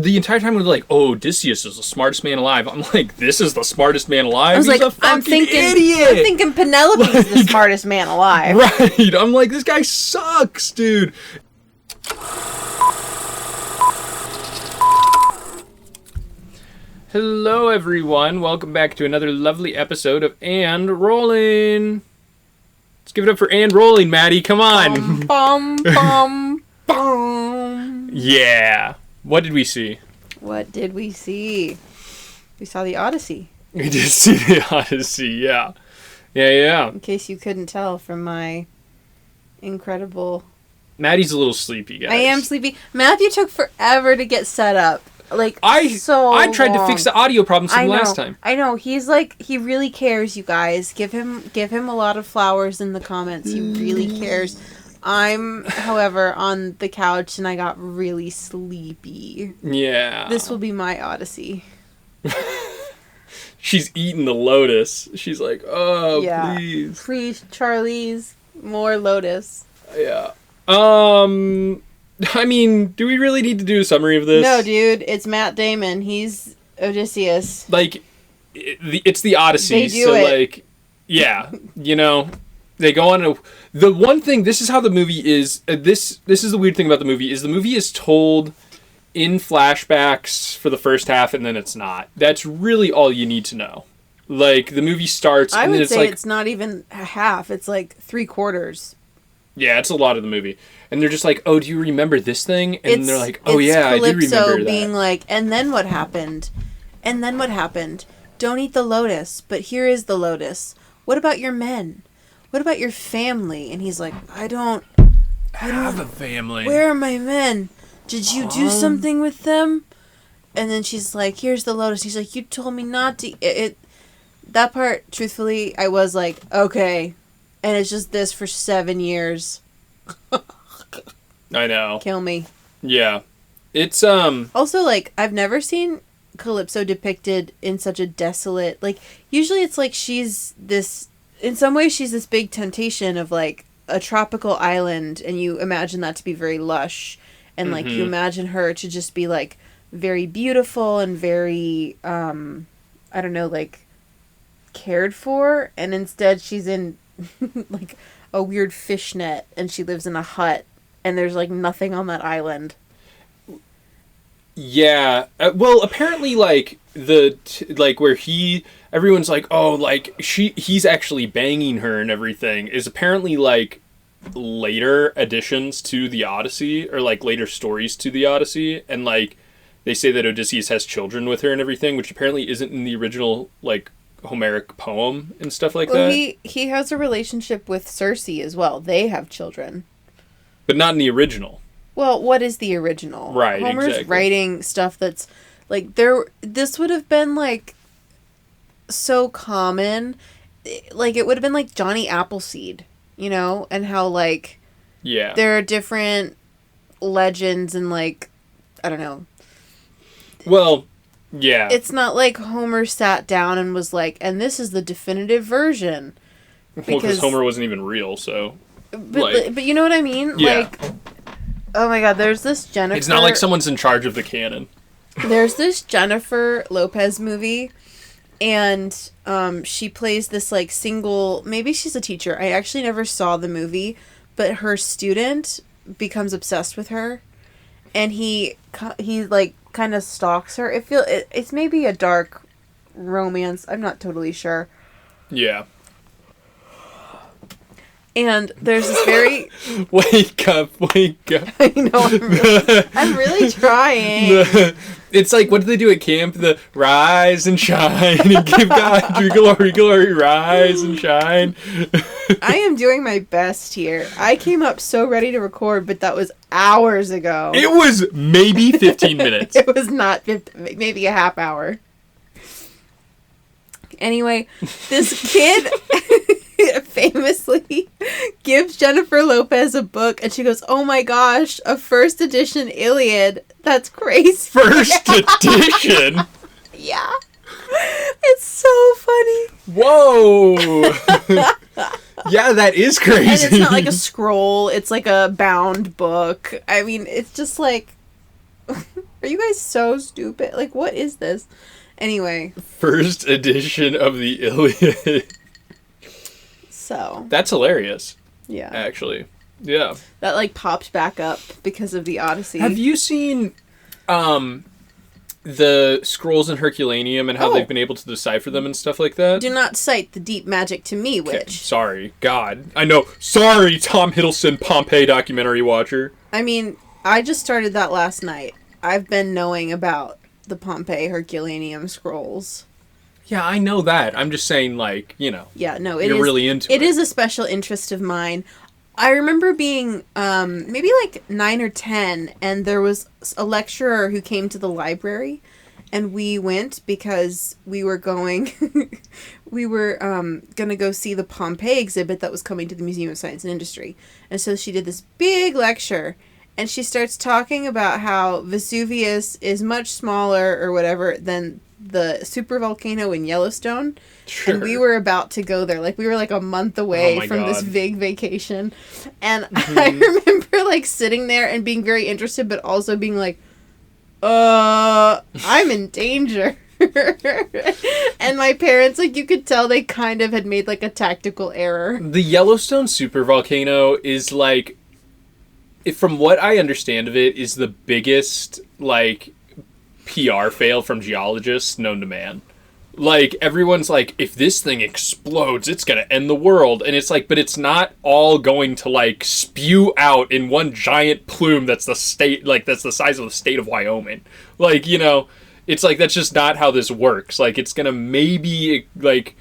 the entire time we're like, oh, Odysseus is the smartest man alive. I'm like, this is the smartest man alive? I was He's like, a fucking idiot! I'm thinking Penelope's the smartest man alive. Right. I'm like, this guy sucks, dude. Hello, everyone. Welcome back to another lovely episode of And Rolling. Let's give it up for And Rolling, Maddie. Come on. Bum, bum, bum. Yeah. What did we see? What did we see? We saw the Odyssey. We did see the Odyssey, yeah. Yeah. In case you couldn't tell from my incredible... Maddie's a little sleepy, guys. I am sleepy. Matthew took forever to get set up. I tried to fix the audio problems from last time. I know. He's like, he really cares, you guys. Give him a lot of flowers in the comments. He really cares. I'm, however, on the couch and I got really sleepy. Yeah. This will be my Odyssey. She's eating the lotus. She's like, oh, yeah. Please. Please, Charlie's. More lotus. Yeah. I mean, do we really need to do a summary of this? No, dude. It's Matt Damon. He's Odysseus. Like, it's the Odyssey. They do it. Like, yeah. You know, they go on the one thing, this is how the movie is. This is the weird thing about the movie is told in flashbacks for the first half, and then it's not. That's really all you need to know. Like, the movie starts, and then it's like... I would say it's not even a half. It's like 3/4. Yeah, it's a lot of the movie. And they're just like, oh, do you remember this thing? And they're like, oh yeah, I do remember that. Calypso being like, and then what happened? And then what happened? Don't eat the lotus, but here is the lotus. What about your men? What about your family? And he's like, I don't have a family. Where are my men? Did you do something with them? And then she's like, here's the lotus. He's like, you told me not to. That part, truthfully, I was like, okay. And it's just this for 7 years. I know. Kill me. Yeah. It's, Also, like, I've never seen Calypso depicted in such a desolate... Like, usually it's like she's this... In some ways, she's this big temptation of, like, a tropical island, and you imagine that to be very lush. And, like, you imagine her to just be, like, very beautiful and very, I don't know, like, cared for. And instead, she's in... like a weird fishnet, and she lives in a hut, and there's like nothing on that island. Yeah, well, apparently, like where everyone's like, oh, like he's actually banging her and everything is apparently like later additions to the Odyssey, or like later stories to the Odyssey, and like they say that Odysseus has children with her and everything, which apparently isn't in the original like Homeric poem and stuff like that. He has a relationship with Circe as well. They have children. But not in the original. Well, what is the original? Right, Homer's exactly. writing stuff that's like this would have been like so common. Like it would have been like Johnny Appleseed, you know, and how like there are different legends and like I don't know. Well, yeah. It's not like Homer sat down and was like, and this is the definitive version. Because Homer wasn't even real, so... But you know what I mean? Yeah. Like, oh my god, there's this Jennifer... It's not like someone's in charge of the canon. There's this Jennifer Lopez movie, and she plays this, like, single... Maybe she's a teacher. I actually never saw the movie, but her student becomes obsessed with her, and he like... kind of stalks her. It's maybe a dark romance. I'm not totally sure. Yeah. And there's this very wake up. I know. I'm really trying. It's like, what do they do at camp? The rise and shine and give God your glory, rise and shine. I am doing my best here. I came up so ready to record, but that was hours ago. It was maybe 15 minutes. It was not 15, maybe a half hour. Anyway, this kid famously gives Jennifer Lopez a book, and she goes, oh my gosh, a first edition Iliad. That's crazy. First edition? Yeah. It's so funny. Whoa. Yeah, that is crazy. And it's not like a scroll. It's like a bound book. I mean, it's just like... Are you guys so stupid? Like, what is this? Anyway. First edition of the Iliad. So. That's hilarious. Yeah. Actually. Yeah. That, like, popped back up because of the Odyssey. Have you seen the scrolls in Herculaneum and how they've been able to decipher them and stuff like that? Do not cite the deep magic to me, witch. Okay, sorry. God. I know. Sorry, Tom Hiddleston, Pompeii documentary watcher. I mean, I just started that last night. I've been knowing about the Pompeii Herculaneum scrolls. Yeah, I know that. I'm just saying, like, you know. Yeah, no, you're really into it. It is a special interest of mine. I remember being maybe like 9 or 10, and there was a lecturer who came to the library, and we went because we were going to go see the Pompeii exhibit that was coming to the Museum of Science and Industry. And so she did this big lecture, and she starts talking about how Vesuvius is much smaller or whatever than the supervolcano in Yellowstone. Sure. And we were about to go there. Like, we were like a month away from this big vacation. And I remember like sitting there and being very interested, but also being like, I'm in danger. And my parents, like, you could tell they kind of had made like a tactical error. The Yellowstone supervolcano is like, from what I understand of it, is the biggest like PR fail from geologists known to man. Like, everyone's like, if this thing explodes, it's gonna end the world. And it's like, but it's not all going to, like, spew out in one giant plume that's the size of the state of Wyoming. Like, you know, it's like, that's just not how this works. Like, it's gonna maybe, like,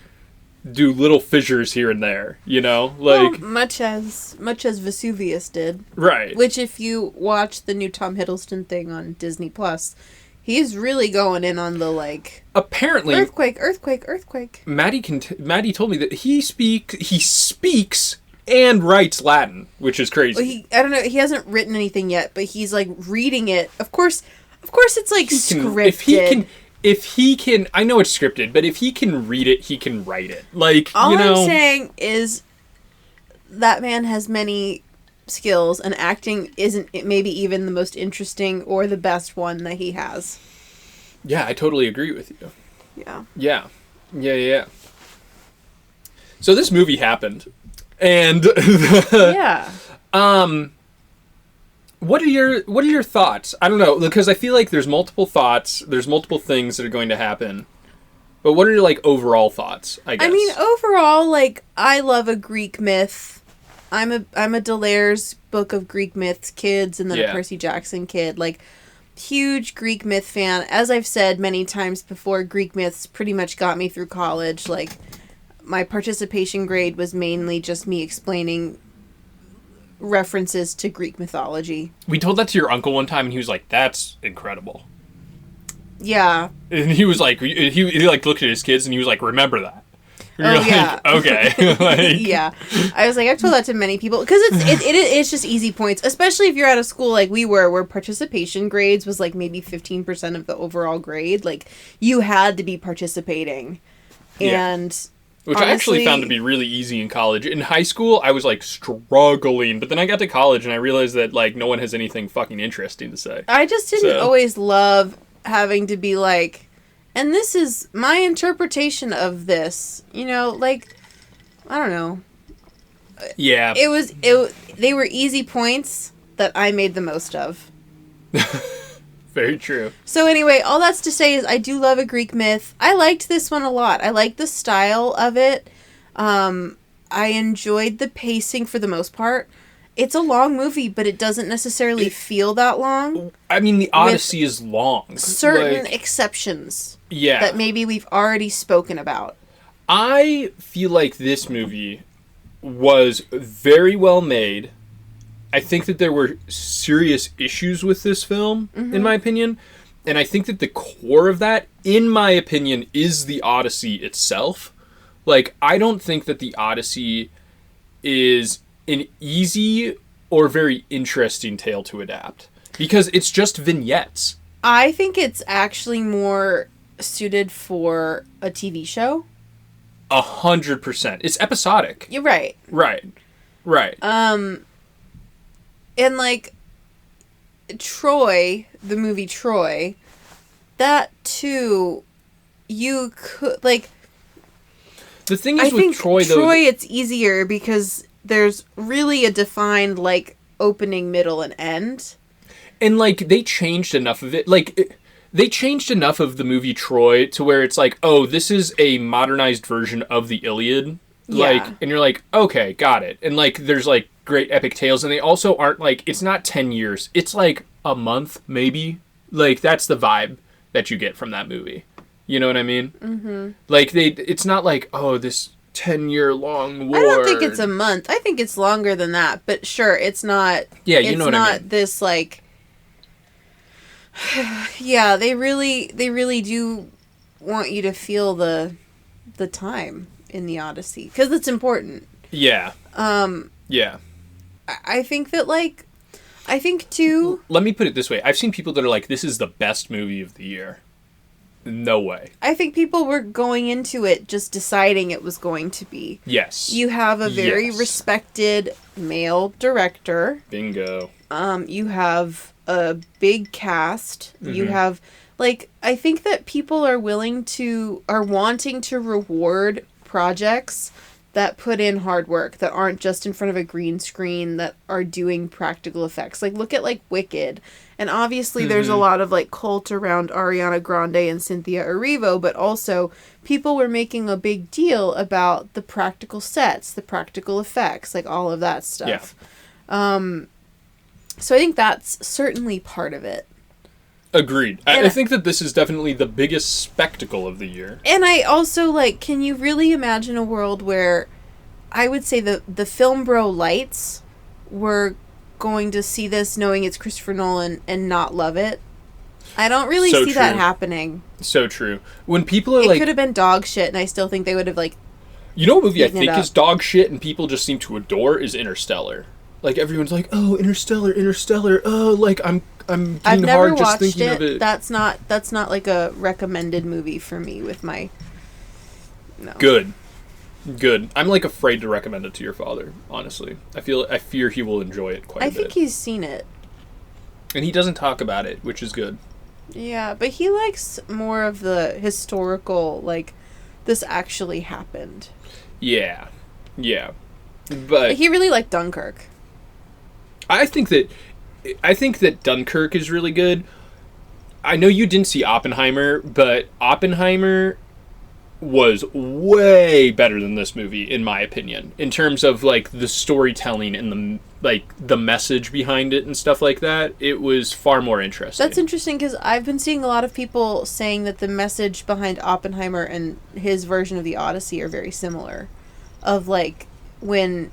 do little fissures here and there, you know? Like, well, much as Vesuvius did. Right. Which, if you watch the new Tom Hiddleston thing on Disney Plus, he's really going in on the, like... Apparently... Earthquake. Maddie told me that he speaks and writes Latin, which is crazy. Well, I don't know, he hasn't written anything yet, but he's, like, reading it. Of course it's, like, scripted. If he can... I know it's scripted, but if he can read it, he can write it. Like, all you know... I'm saying is that man has many skills, and acting isn't maybe even the most interesting or the best one that he has. Yeah, I totally agree with you. Yeah. Yeah. So this movie happened, and yeah. What are your thoughts? I don't know, because I feel like there's multiple thoughts, there's multiple things that are going to happen. But what are your, like, overall thoughts, I guess? I mean, overall, like, I love a Greek myth. I'm a Delaire's book of Greek myths kids, and then a Percy Jackson kid. Like, huge Greek myth fan. As I've said many times before, Greek myths pretty much got me through college. Like, my participation grade was mainly just me explaining references to Greek mythology. We told that to your uncle one time, and he was like, "That's incredible." Yeah. And he was like, he like looked at his kids, and he was like, "Remember that." You're like, okay. Like, yeah. I was like, I've told that to many people. Because it's just easy points. Especially if you're at a school like we were, where participation grades was like maybe 15% of the overall grade. Like, you had to be participating. And... Which honestly, I actually found to be really easy in college. In high school, I was, like, struggling. But then I got to college, and I realized that, like, no one has anything fucking interesting to say. I just didn't always love having to be like... And this is my interpretation of this. You know, like, I don't know. Yeah. They were easy points that I made the most of. Very true. So anyway, all that's to say is I do love a Greek myth. I liked this one a lot. I liked the style of it. I enjoyed the pacing for the most part. It's a long movie, but it doesn't necessarily feel that long. I mean, the Odyssey is long. Certain exceptions. Yeah. That maybe we've already spoken about. I feel like this movie was very well made. I think that there were serious issues with this film, in my opinion. And I think that the core of that, in my opinion, is the Odyssey itself. Like, I don't think that the Odyssey is an easy or very interesting tale to adapt. Because it's just vignettes. I think it's actually more suited for a TV show. 100%. It's episodic. You're right. Right. And, like, Troy, the movie Troy, that too, you could, like... The thing is with Troy, though... Troy, it's easier because there's really a defined, like, opening, middle, and end. And, like, they changed enough of it. Like, they changed enough of the movie Troy to where it's like, oh, this is a modernized version of the Iliad. Yeah. Like, and you're like, okay, got it. And, like, there's, like, great epic tales. And they also aren't, like, it's not 10 years. It's, like, a month, maybe. Like, that's the vibe that you get from that movie. You know what I mean? Mm-hmm. Like, it's not like, oh, this 10-year-long war. I don't think it's a month. I think it's longer than that. But sure, it's not... Yeah, you know what I mean. It's not this, like... Yeah, they really do want you to feel the time in the Odyssey. Because it's important. Yeah. Yeah. I think that, like... I think, too... Let me put it this way. I've seen people that are like, this is the best movie of the year. No way. I think people were going into it just deciding it was going to be. Yes. You have a very respected male director. Bingo. You have a big cast. Mm-hmm. You have, like, I think that people are wanting to reward projects that put in hard work, that aren't just in front of a green screen, that are doing practical effects. Like, look at, like, Wicked. And obviously there's a lot of, like, cult around Ariana Grande and Cynthia Erivo, but also people were making a big deal about the practical sets, the practical effects, like, all of that stuff. Yeah. So I think that's certainly part of it. Agreed. I think that this is definitely the biggest spectacle of the year. And I also, like, can you really imagine a world where I would say the film bro lights were going to see this knowing it's Christopher Nolan and not love it? I don't really see that happening. So true. When people are it like... It could have been dog shit, and I still think they would have, like... You know what movie I think is dog shit and people just seem to adore is Interstellar. Like, everyone's like, oh, Interstellar, oh, like, I'm getting hard just thinking of it. That's not like a recommended movie for me with my... No. Good. I'm, like, afraid to recommend it to your father, honestly. I fear he will enjoy it quite a bit. I think he's seen it. And he doesn't talk about it, which is good. Yeah, but he likes more of the historical, like, this actually happened. Yeah. But he really liked Dunkirk. I think that Dunkirk is really good. I know you didn't see Oppenheimer, but Oppenheimer was way better than this movie, in my opinion, in terms of, like, the storytelling and the message behind it and stuff like that. It was far more interesting. That's interesting because I've been seeing a lot of people saying that the message behind Oppenheimer and his version of the Odyssey are very similar. Of, like, when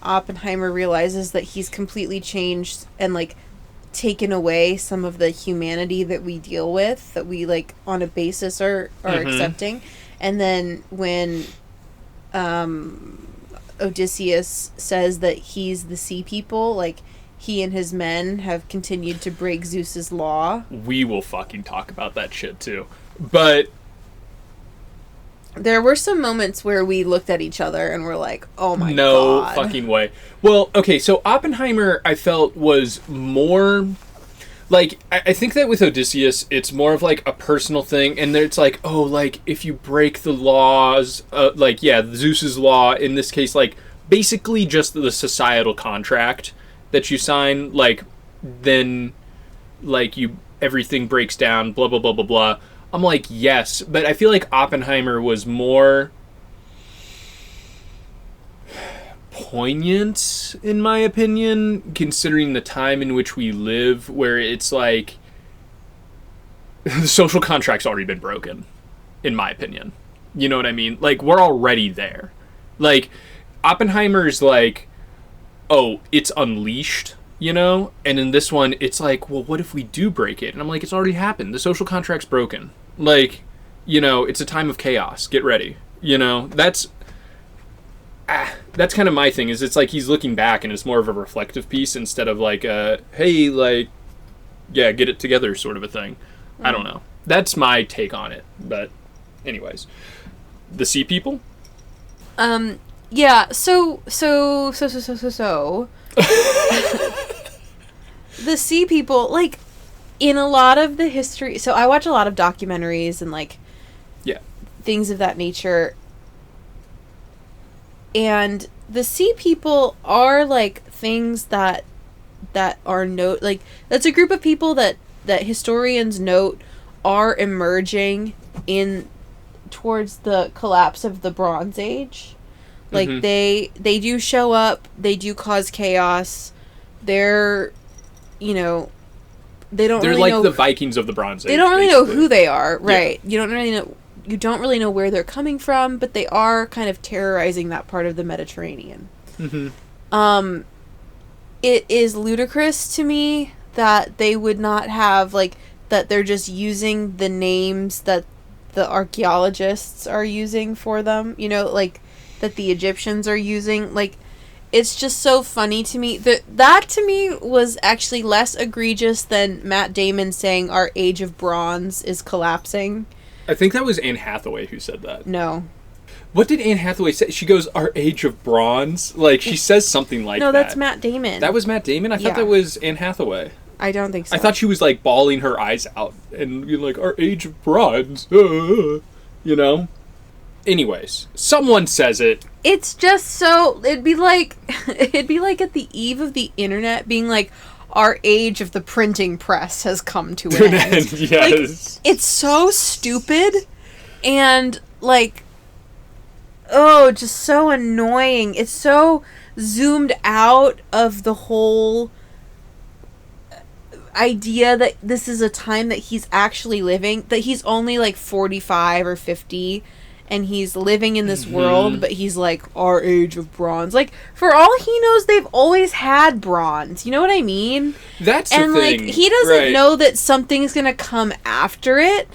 Oppenheimer realizes that he's completely changed and, like, taken away some of the humanity that we deal with, that we, like, on a basis are accepting. And then when Odysseus says that he's the sea people, like, he and his men have continued to break Zeus's law. We will fucking talk about that shit, too. But... There were some moments where we looked at each other and were like, oh my God. No fucking way. Well, okay, so Oppenheimer, I felt, was more... Like, I think that with Odysseus, it's more of, like, a personal thing, and it's like, oh, like, if you break the laws, like, yeah, Zeus's law, in this case, like, basically just the societal contract that you sign, like, then, like, everything breaks down, blah, blah, blah, blah, blah. I'm like, yes, but I feel like Oppenheimer was more poignant, in my opinion, considering the time in which we live, where it's like the social contract's already been broken, in my opinion. You know what I mean? Like, we're already there. Like, Oppenheimer's like, oh, it's unleashed, you know? And in this one, it's like, well, what if we do break it? And I'm like, it's already happened. The social contract's broken. Like, you know, it's a time of chaos. Get ready. You know, that's kind of my thing, is it's like he's looking back and it's more of a reflective piece instead of like a, hey, like, yeah, get it together sort of a thing. I don't know. That's my take on it. But anyways, the Sea People? Yeah, so the Sea People, like, in a lot of the history, so I watch a lot of documentaries and like things of that nature, and the sea people are like things that are like that's a group of people that historians note are emerging in towards the collapse of the Bronze Age. Like they do show up, they do cause chaos. They're, you know, they're really like the Vikings of the Bronze Age. They don't really know who they are, right? Yeah. You don't really know where they're coming from, but they are kind of terrorizing that part of the Mediterranean. It is ludicrous to me that they would not have, like, that they're just using the names that the archaeologists are using for them, you know, like, that the Egyptians are using. Like, it's just so funny to me. That to me was actually less egregious than Matt Damon saying our age of bronze is collapsing. I think that was Anne Hathaway who said that. No. What did Anne Hathaway say? She goes, our age of bronze? Like, she says something like that. No, that's Matt Damon. That was Matt Damon? I thought that was Anne Hathaway. I don't think so. I thought she was, like, bawling her eyes out and, you know, like, our age of bronze. You know? Anyways, someone says it. It's just so... It'd be like at the eve of the internet being like, our age of the printing press has come to an end. Yes. Like, it's so stupid and, like... Oh, just so annoying. It's so zoomed out of the whole idea that this is a time that he's actually living, that he's only like 45 or 50 and he's living in this world, but he's like, our age of bronze. Like, for all he knows, they've always had bronze. You know what I mean? That's the thing. And, like, he doesn't know that something's gonna come after it.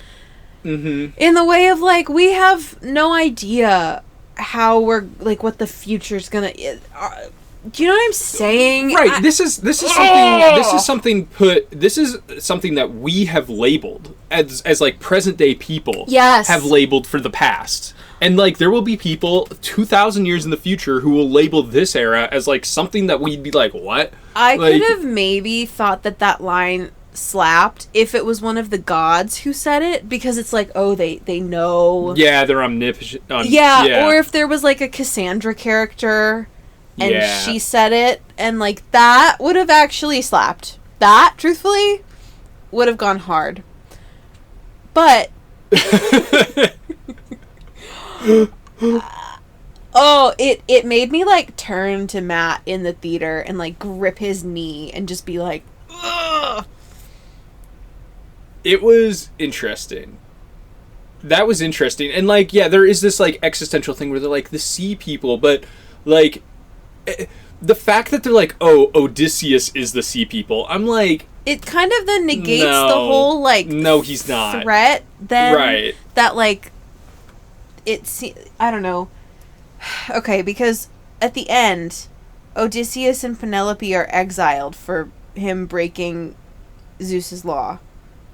In the way of, like, we have no idea how we're, like, what the future's gonna... do you know what I'm saying? Right. This is something that we have labeled as like present day people. Yes. Have labeled for the past. And like there will be people 2,000 years in the future who will label this era as like something that we'd be like, what? I could have maybe thought that line slapped if it was one of the gods who said it, because it's like, oh, they know. Yeah, they're omnipotent. Yeah, or if there was like a Cassandra character and she said it, and like that would have actually slapped. That, truthfully, would have gone hard. But it made me like turn to Matt in the theater and like grip his knee and just be like, ugh. It was interesting. That was interesting. And, like, yeah, there is this, like, existential thing where they're, like, the sea people, but, like, the fact that they're, like, oh, Odysseus is the sea people, I'm like... It kind of then negates the whole, like... No, he's not. ...threat, then... Right. That, like, I don't know. Okay, because at the end, Odysseus and Penelope are exiled for him breaking Zeus's law.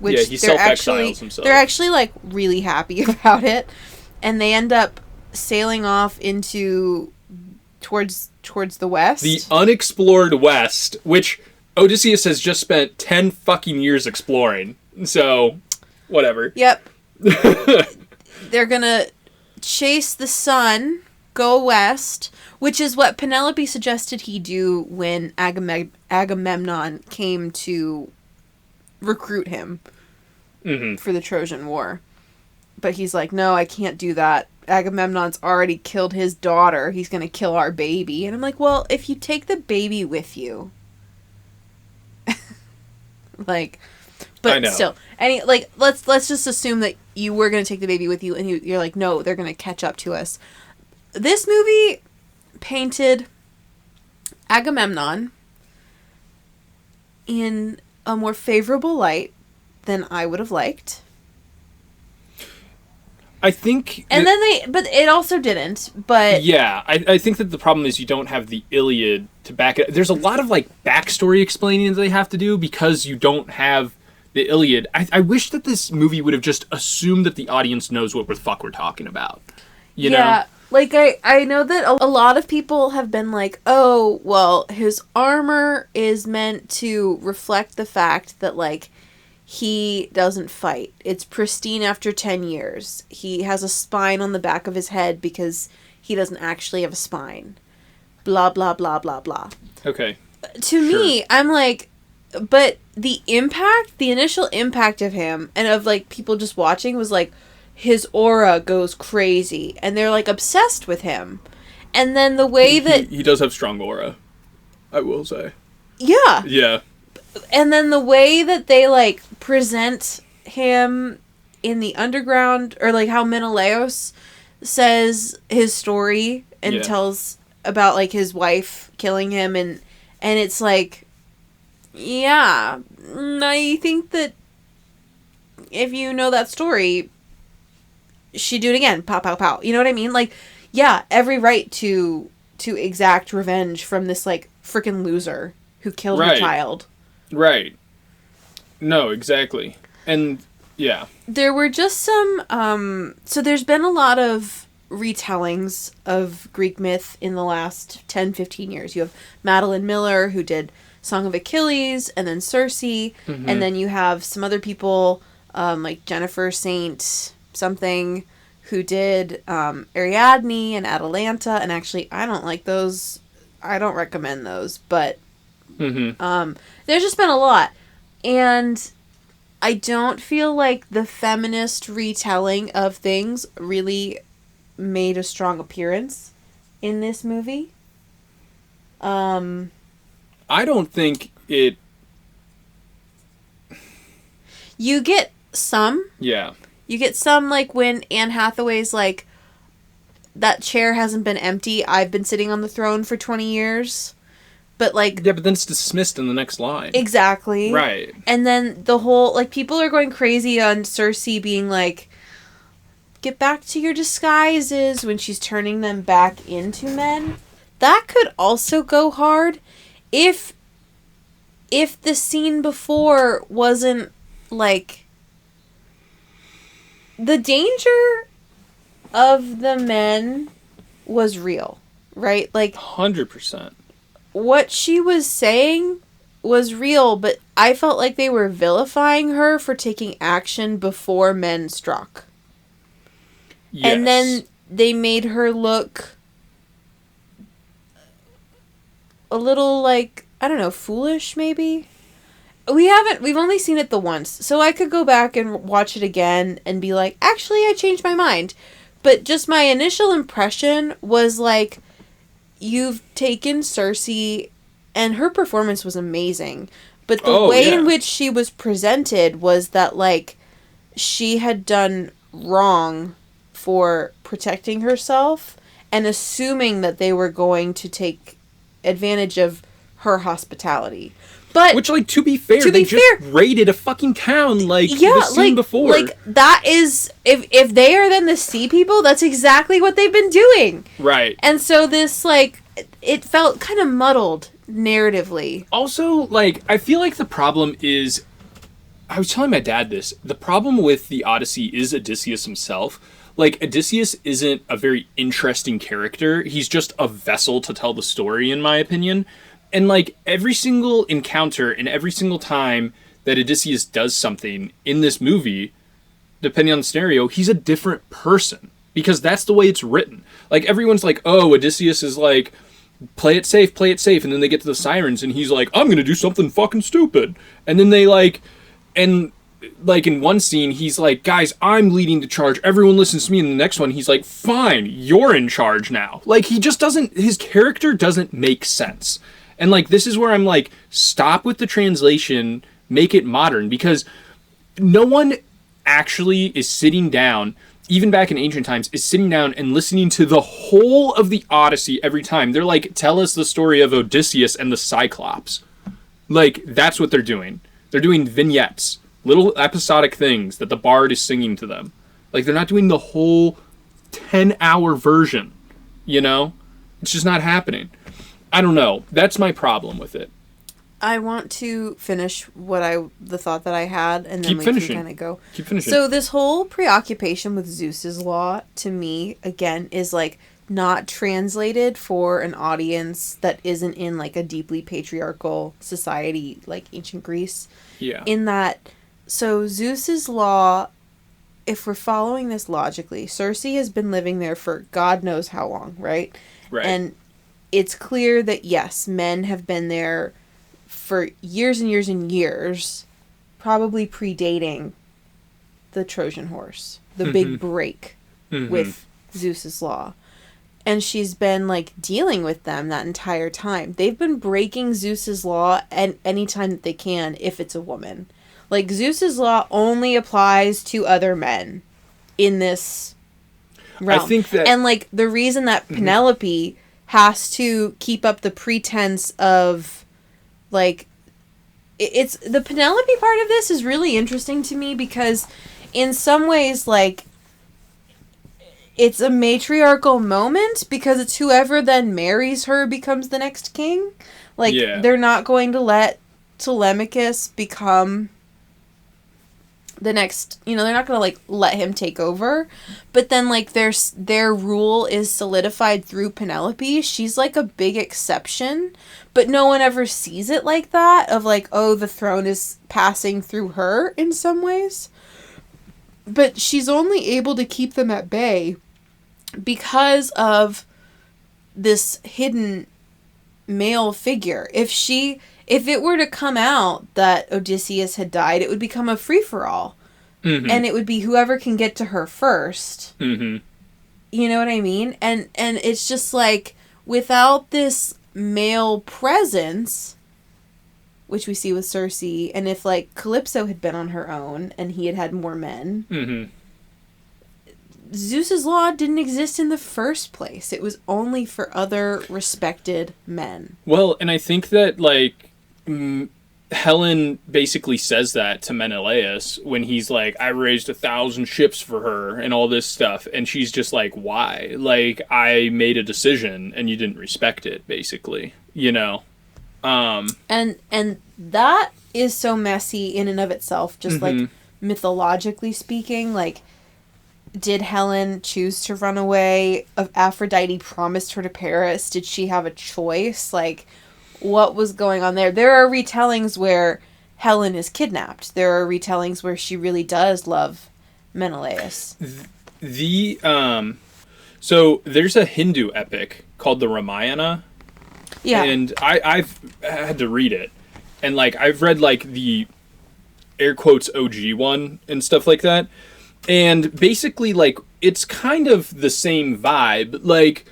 Which he self-exiles himself. They're actually, like, really happy about it. And they end up sailing off towards the west. The unexplored west, which Odysseus has just spent 10 fucking years exploring. So, whatever. Yep. They're gonna chase the sun, go west, which is what Penelope suggested he do when Agamemnon came to... recruit him for the Trojan War. But he's like, no, I can't do that. Agamemnon's already killed his daughter. He's going to kill our baby. And I'm like, well, if you take the baby with you... like... But still, let's just assume that you were going to take the baby with you, and you're like, no, they're going to catch up to us. This movie painted Agamemnon in a more favorable light than I would have liked. I think... but it also didn't, but... Yeah, I think that the problem is you don't have the Iliad to back it. There's a lot of, like, backstory explaining that they have to do because you don't have the Iliad. I wish that this movie would have just assumed that the audience knows what the fuck we're talking about. You know? Like, I know that a lot of people have been like, oh, well, his armor is meant to reflect the fact that, like, he doesn't fight. It's pristine after 10 years. He has a spine on the back of his head because he doesn't actually have a spine. Blah, blah, blah, blah, blah. Okay. To me, I'm like, but the initial impact of him and of, like, people just watching was, like, his aura goes crazy. And they're, like, obsessed with him. And then the way that... He does have strong aura, I will say. Yeah. Yeah. And then the way that they, like, present him in the underground, or, like, how Menelaus says his story and tells about, like, his wife killing him, and it's like, yeah, I think that if you know that story, she'd do it again. Pow, pow, pow. You know what I mean? Like, yeah, every right to exact revenge from this, like, freaking loser who killed her child. Right. No, exactly. And, yeah. There were just some, so there's been a lot of retellings of Greek myth in the last 10, 15 years. You have Madeline Miller, who did Song of Achilles, and then Circe, and then you have some other people, like Jennifer Saint something, who did Ariadne and Atalanta, and actually, I don't like those. I don't recommend those, but there's just been a lot. And I don't feel like the feminist retelling of things really made a strong appearance in this movie. I don't think it... You get some. Yeah. You get some, like, when Anne Hathaway's like, that chair hasn't been empty, I've been sitting on the throne for 20 years. But, like... Yeah, but then it's dismissed in the next line. Exactly. Right. And then the whole... Like, people are going crazy on Circe being like, get back to your disguises when she's turning them back into men. That could also go hard if the scene before wasn't, like... The danger of the men was real, right? Like... 100%. What she was saying was real, but I felt like they were vilifying her for taking action before men struck. Yes. And then they made her look a little, like, I don't know, foolish maybe? We've only seen it the once, so I could go back and watch it again and be like, actually, I changed my mind. But just my initial impression was like, you've taken Circe, and her performance was amazing, but the way in which she was presented was that, like, she had done wrong for protecting herself and assuming that they were going to take advantage of her hospitality. But which, like, to be fair, they just raided a fucking town, like, the scene before. Like, that is... If they are then the sea people, that's exactly what they've been doing. Right. And so this, like... It felt kind of muddled, narratively. Also, like, I feel like the problem is... I was telling my dad this. The problem with the Odyssey is Odysseus himself. Like, Odysseus isn't a very interesting character. He's just a vessel to tell the story, in my opinion. And, like, every single encounter and every single time that Odysseus does something in this movie, depending on the scenario, he's a different person. Because that's the way it's written. Like, everyone's like, oh, Odysseus is like, play it safe. And then they get to the sirens and he's like, I'm gonna do something fucking stupid. And then they, like, and, like, in one scene, he's like, guys, I'm leading the charge. Everyone listens to me. And the next one, he's like, fine, you're in charge now. Like, he just doesn't, his character doesn't make sense. And, like, this is where I'm like, stop with the translation, make it modern, because no one actually is sitting down, even back in ancient times, is sitting down and listening to the whole of the Odyssey every time. They're like, tell us the story of Odysseus and the Cyclops. Like, that's what they're doing. They're doing vignettes, little episodic things that the bard is singing to them. Like, they're not doing the whole 10-hour version, you know? It's just not happening. I don't know. That's my problem with it. I want to finish the thought that I had, and then can kind of go. Keep finishing. So this whole preoccupation with Zeus's law, to me, again, is, like, not translated for an audience that isn't in, like, a deeply patriarchal society like ancient Greece. Yeah. In that So Zeus's law, if we're following this logically, Cersei has been living there for God knows how long, right? Right. And it's clear that, yes, men have been there for years and years and years, probably predating the Trojan horse, the big break with Zeus's law. And she's been, like, dealing with them that entire time. They've been breaking Zeus's law any time that they can if it's a woman. Like, Zeus's law only applies to other men in this realm. I think that... And, like, the reason that Penelope has to keep up the pretense of, like... It's... The Penelope part of this is really interesting to me because in some ways, like... It's a matriarchal moment because it's whoever then marries her becomes the next king. Like, they're not going to let Telemachus become... the next, they're not going to, like, let him take over. But then, like, their rule is solidified through Penelope. She's, like, a big exception. But no one ever sees it like that, of, like, oh, the throne is passing through her in some ways. But she's only able to keep them at bay because of this hidden male figure. If it were to come out that Odysseus had died, it would become a free-for-all. And it would be whoever can get to her first. You know what I mean? And it's just like, without this male presence, which we see with Cersei, and if, like, Calypso had been on her own and he had had more men, Zeus's law didn't exist in the first place. It was only for other respected men. Well, and I think that, like... Helen basically says that to Menelaus when he's like, I raised 1,000 ships for her and all this stuff. And she's just like, why? Like, I made a decision and you didn't respect it, basically, And that is so messy in and of itself, just like mythologically speaking. Like, did Helen choose to run away? Aphrodite promised her to Paris. Did she have a choice? Like, what was going on there? There are retellings where Helen is kidnapped. There are retellings where she really does love Menelaus. So there's a Hindu epic called the Ramayana. Yeah. And I've had to read it. And, like, I've read, like, the air quotes OG one and stuff like that. And basically, like, it's kind of the same vibe. Like,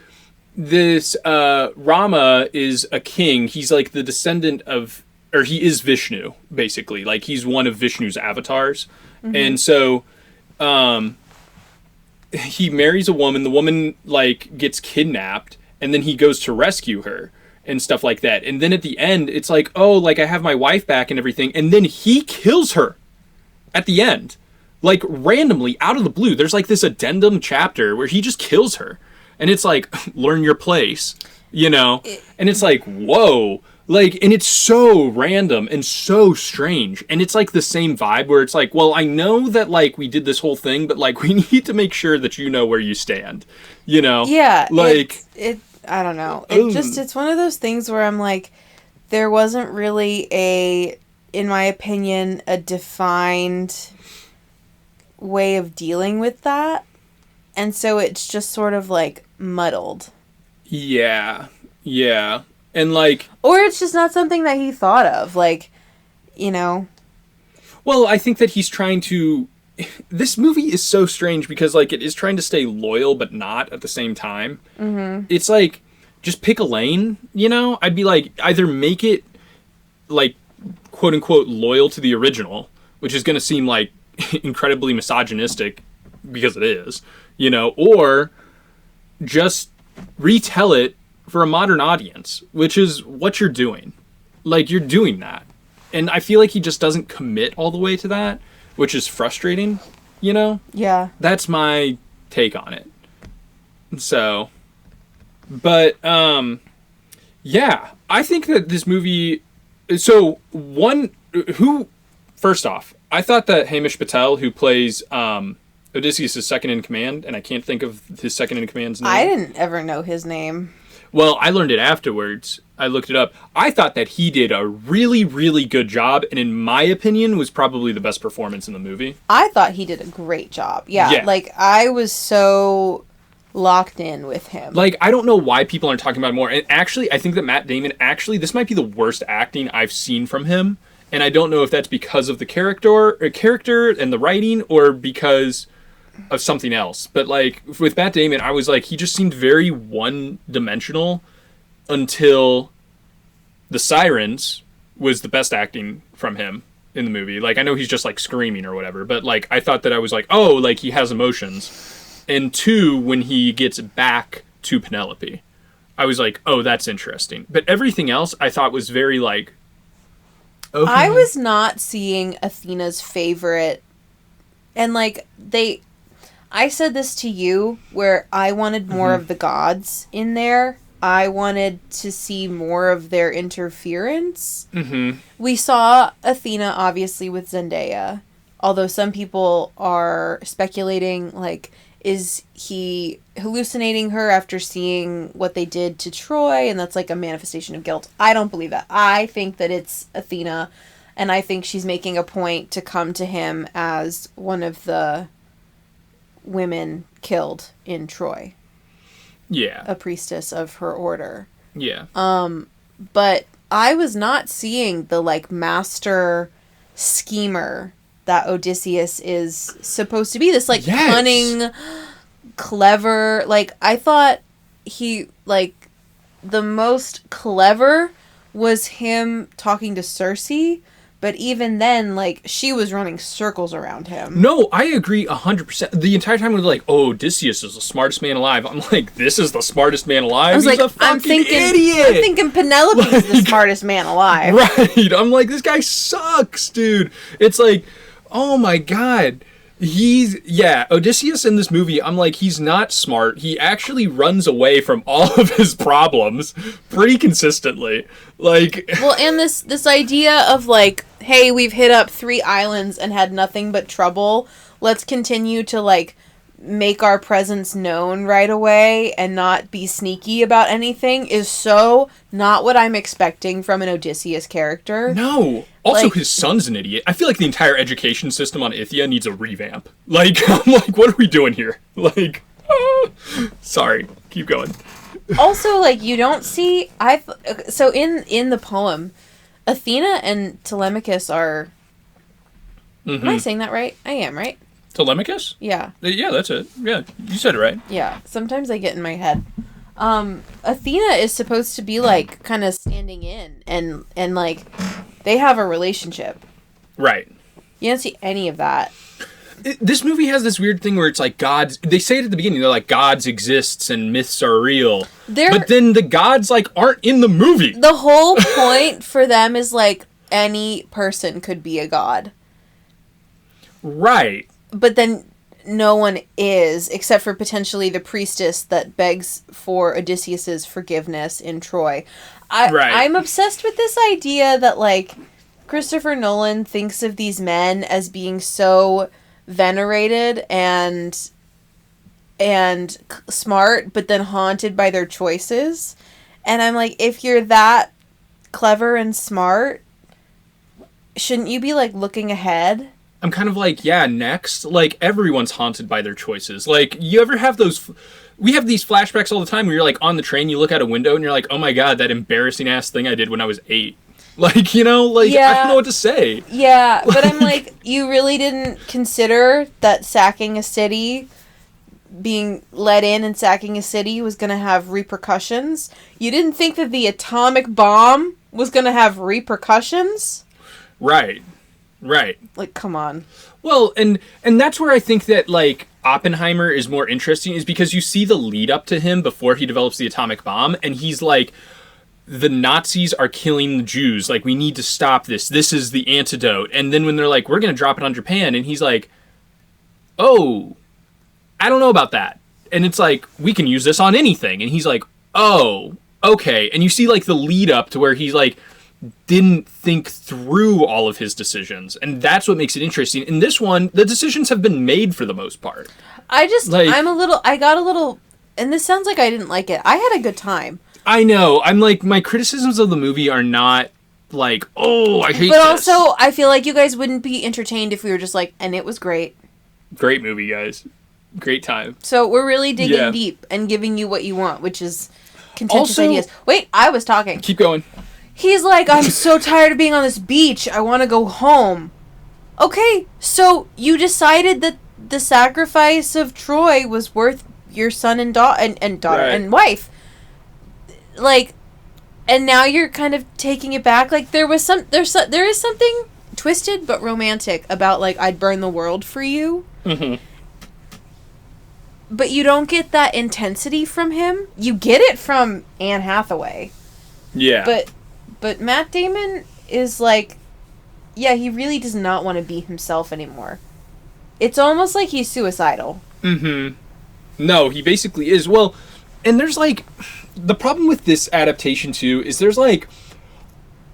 this Rama is a king. He's, like, the descendant of, or he is Vishnu, basically. Like, he's one of Vishnu's avatars. And so he marries a woman. The woman, like, gets kidnapped, and then he goes to rescue her and stuff like that. And then at the end, it's like, oh, like, I have my wife back and everything. And then he kills her at the end. Like, randomly, out of the blue. There's, like, this addendum chapter where he just kills her. And it's like, learn your place, and it's like, whoa, like, and it's so random and so strange. And it's like the same vibe where it's like, well, I know that, like, we did this whole thing, but, like, we need to make sure that you know where you stand, Yeah. Like, I don't know. It's one of those things where I'm like, there wasn't really in my opinion, a defined way of dealing with that. And so it's just sort of, like, muddled. Yeah. And, like... Or it's just not something that he thought of, like, Well, I think that he's trying to... This movie is so strange because, like, it is trying to stay loyal but not at the same time. It's like, just pick a lane, I'd be like, either make it, like, quote-unquote loyal to the original, which is going to seem, like, incredibly misogynistic, because it is... or just retell it for a modern audience, which is what you're doing. Like, you're doing that. And I feel like he just doesn't commit all the way to that, which is frustrating, Yeah. That's my take on it. So, but, yeah, I think that this movie... So, first off, I thought that Hamish Patel, who plays... Odysseus' second in command, and I can't think of his second in command's name. I didn't ever know his name. Well, I learned it afterwards, I looked it up. I thought that he did a really, really good job, and in my opinion, was probably the best performance in the movie. I thought he did a great job. Yeah. Like, I was so locked in with him. Like, I don't know why people aren't talking about it more. And actually, I think that Matt Damon, this might be the worst acting I've seen from him. And I don't know if that's because of the character and the writing, or because of something else. But, like, with Matt Damon, I was like, he just seemed very one-dimensional until The Sirens was the best acting from him in the movie. Like, I know he's just, like, screaming or whatever, but, like, I thought that I was like, oh, like, he has emotions. And 2, when he gets back to Penelope, I was like, oh, that's interesting. But everything else I thought was very, like, okay. I was not seeing Athena's favorite. And, like, I said this to you, where I wanted more of the gods in there. I wanted to see more of their interference. Mm-hmm. We saw Athena, obviously, with Zendaya. Although some people are speculating, like, is he hallucinating her after seeing what they did to Troy, and that's like a manifestation of guilt? I don't believe that. I think that it's Athena, and I think she's making a point to come to him as one of the women killed in Troy. Yeah. A priestess of her order. Yeah. But I was not seeing the, like, master schemer that Odysseus is supposed to be. This, like, cunning, clever, like, I thought he, like, the most clever was him talking to Circe, but even then, like, she was running circles around him. No, I agree 100%. The entire time we were like, oh, Odysseus is the smartest man alive. I'm like, this is the smartest man alive? I was He's like, a fucking idiot! I'm thinking Penelope's like, the smartest man alive. Right. I'm like, this guy sucks, dude. It's like, oh my god. Odysseus in this movie, I'm like, he's not smart. He actually runs away from all of his problems pretty consistently. Like, well, and this idea of, like, hey, we've hit up 3 islands and had nothing but trouble. Let's continue to, like, make our presence known right away and not be sneaky about anything is so not what I'm expecting from an Odysseus character. No. Also, like, his son's an idiot. I feel like the entire education system on Ithia needs a revamp. Like, I'm like, what are we doing here? Like, sorry. Keep going. Also, like, you don't see... So, in the poem, Athena and Telemachus are... Am I saying that right? I am, right? Telemachus? Yeah. Yeah, that's it. Yeah, you said it right. Yeah, sometimes I get in my head. Athena is supposed to be, like, kind of standing in, and like, they have a relationship. Right. You don't see any of that. This movie has this weird thing where it's like gods... They say it at the beginning, they're like, gods exists and myths are real. But then the gods, like, aren't in the movie. The whole point for them is, like, any person could be a god. Right. But then no one is, except for potentially the priestess that begs for Odysseus's forgiveness in Troy. I'm obsessed with this idea that, like, Christopher Nolan thinks of these men as being so venerated and smart, but then haunted by their choices. And I'm like, if you're that clever and smart, shouldn't you be, like, looking ahead? I'm kind of like, yeah, next. Like, everyone's haunted by their choices. Like, you ever have those... We have these flashbacks all the time where you're, like, on the train, you look out a window, and you're like, oh my god, that embarrassing-ass thing I did when I was 8. Like, you know? Like, yeah. I don't know what to say. Yeah, but I'm like, you really didn't consider that sacking a city, being let in and sacking a city was going to have repercussions? You didn't think that the atomic bomb was going to have repercussions? Right. Right. Like, come on. Well, and that's where I think that, like, Oppenheimer is more interesting, is because you see the lead up to him before he develops the atomic bomb, and he's like, the Nazis are killing the Jews. Like, we need to stop this. This is the antidote. And then when they're like, we're going to drop it on Japan, and he's like, oh, I don't know about that. And it's like, we can use this on anything. And he's like, oh, okay. And you see, like, the lead up to where he's like, didn't think through all of his decisions, and that's what makes it interesting. In this one, the decisions have been made for the most part. I got a little, and this sounds like I didn't like it. I had a good time. I know. I'm like, my criticisms of the movie are not like, oh, I hate this. But also, I feel like you guys wouldn't be entertained if we were just like, and it was great. Great movie, guys. Great time. So we're really digging deep and giving you what you want, which is contentious ideas. Wait, I was talking. Keep going. He's like, I'm so tired of being on this beach. I want to go home. Okay, so you decided that the sacrifice of Troy was worth your son and daughter and wife. Like, and now you're kind of taking it back. Like, there is something twisted but romantic about, like, I'd burn the world for you. Mm-hmm. But you don't get that intensity from him. You get it from Anne Hathaway. Yeah. But Matt Damon is like, yeah, he really does not want to be himself anymore. It's almost like he's suicidal. Mm-hmm. No, he basically is. Well, and there's like, the problem with this adaptation too is there's like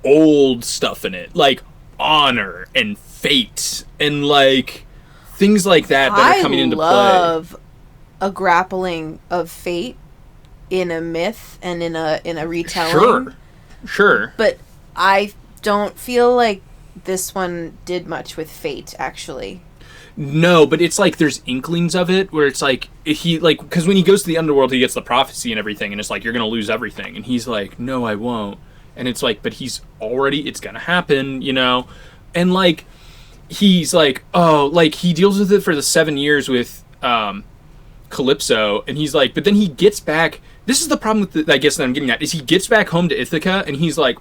old stuff in it, like honor and fate and like things like that are coming into play. I love a grappling of fate in a myth and in a retelling. Sure. But I don't feel like this one did much with fate, actually. No, but it's like there's inklings of it where it's like he like because when he goes to the underworld he gets the prophecy and everything and it's like you're gonna lose everything and he's like no I won't and it's like but he's already it's gonna happen, you know, and like he's like oh like he deals with it for the 7 years with Calypso and he's like but then he gets back. This is the problem with I guess that I'm getting at is he gets back home to Ithaca and he's like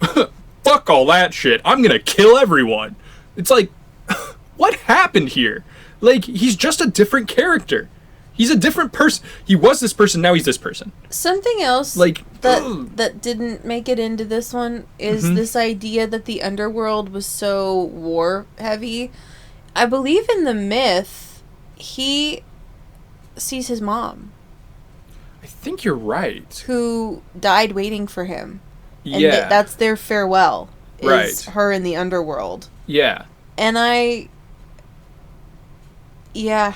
fuck all that shit, I'm gonna kill everyone. It's like what happened here? Like, he's just a different character. He's a different person. He was this person, now he's this person. Something else like that didn't make it into this one is this idea that the underworld was so war-heavy. I believe in the myth, he sees his mom. I think you're right. Who died waiting for him. And yeah. That's their farewell. Is right. Her in the underworld. Yeah. And yeah.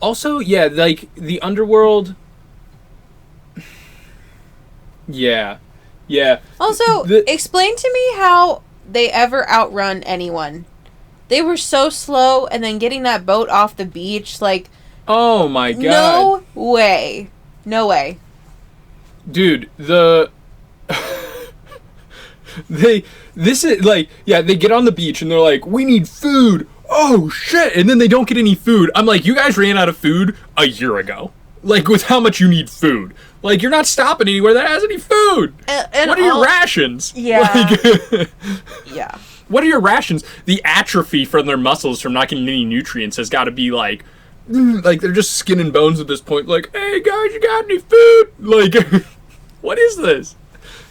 Also, yeah, like, the underworld... Yeah. Yeah. Also, explain to me how they ever outrun anyone. They were so slow, and then getting that boat off the beach, like... Oh my god. No way. No way. Dude, they get on the beach, and they're like, we need food! Oh shit, and then they don't get any food. I'm like, you guys ran out of food a year ago. Like, with how much you need food. Like, you're not stopping anywhere that has any food. And what are your rations? Yeah. Like, yeah. What are your rations? The atrophy from their muscles from not getting any nutrients has got to be like they're just skin and bones at this point. Like, hey guys, you got any food? Like, what is this?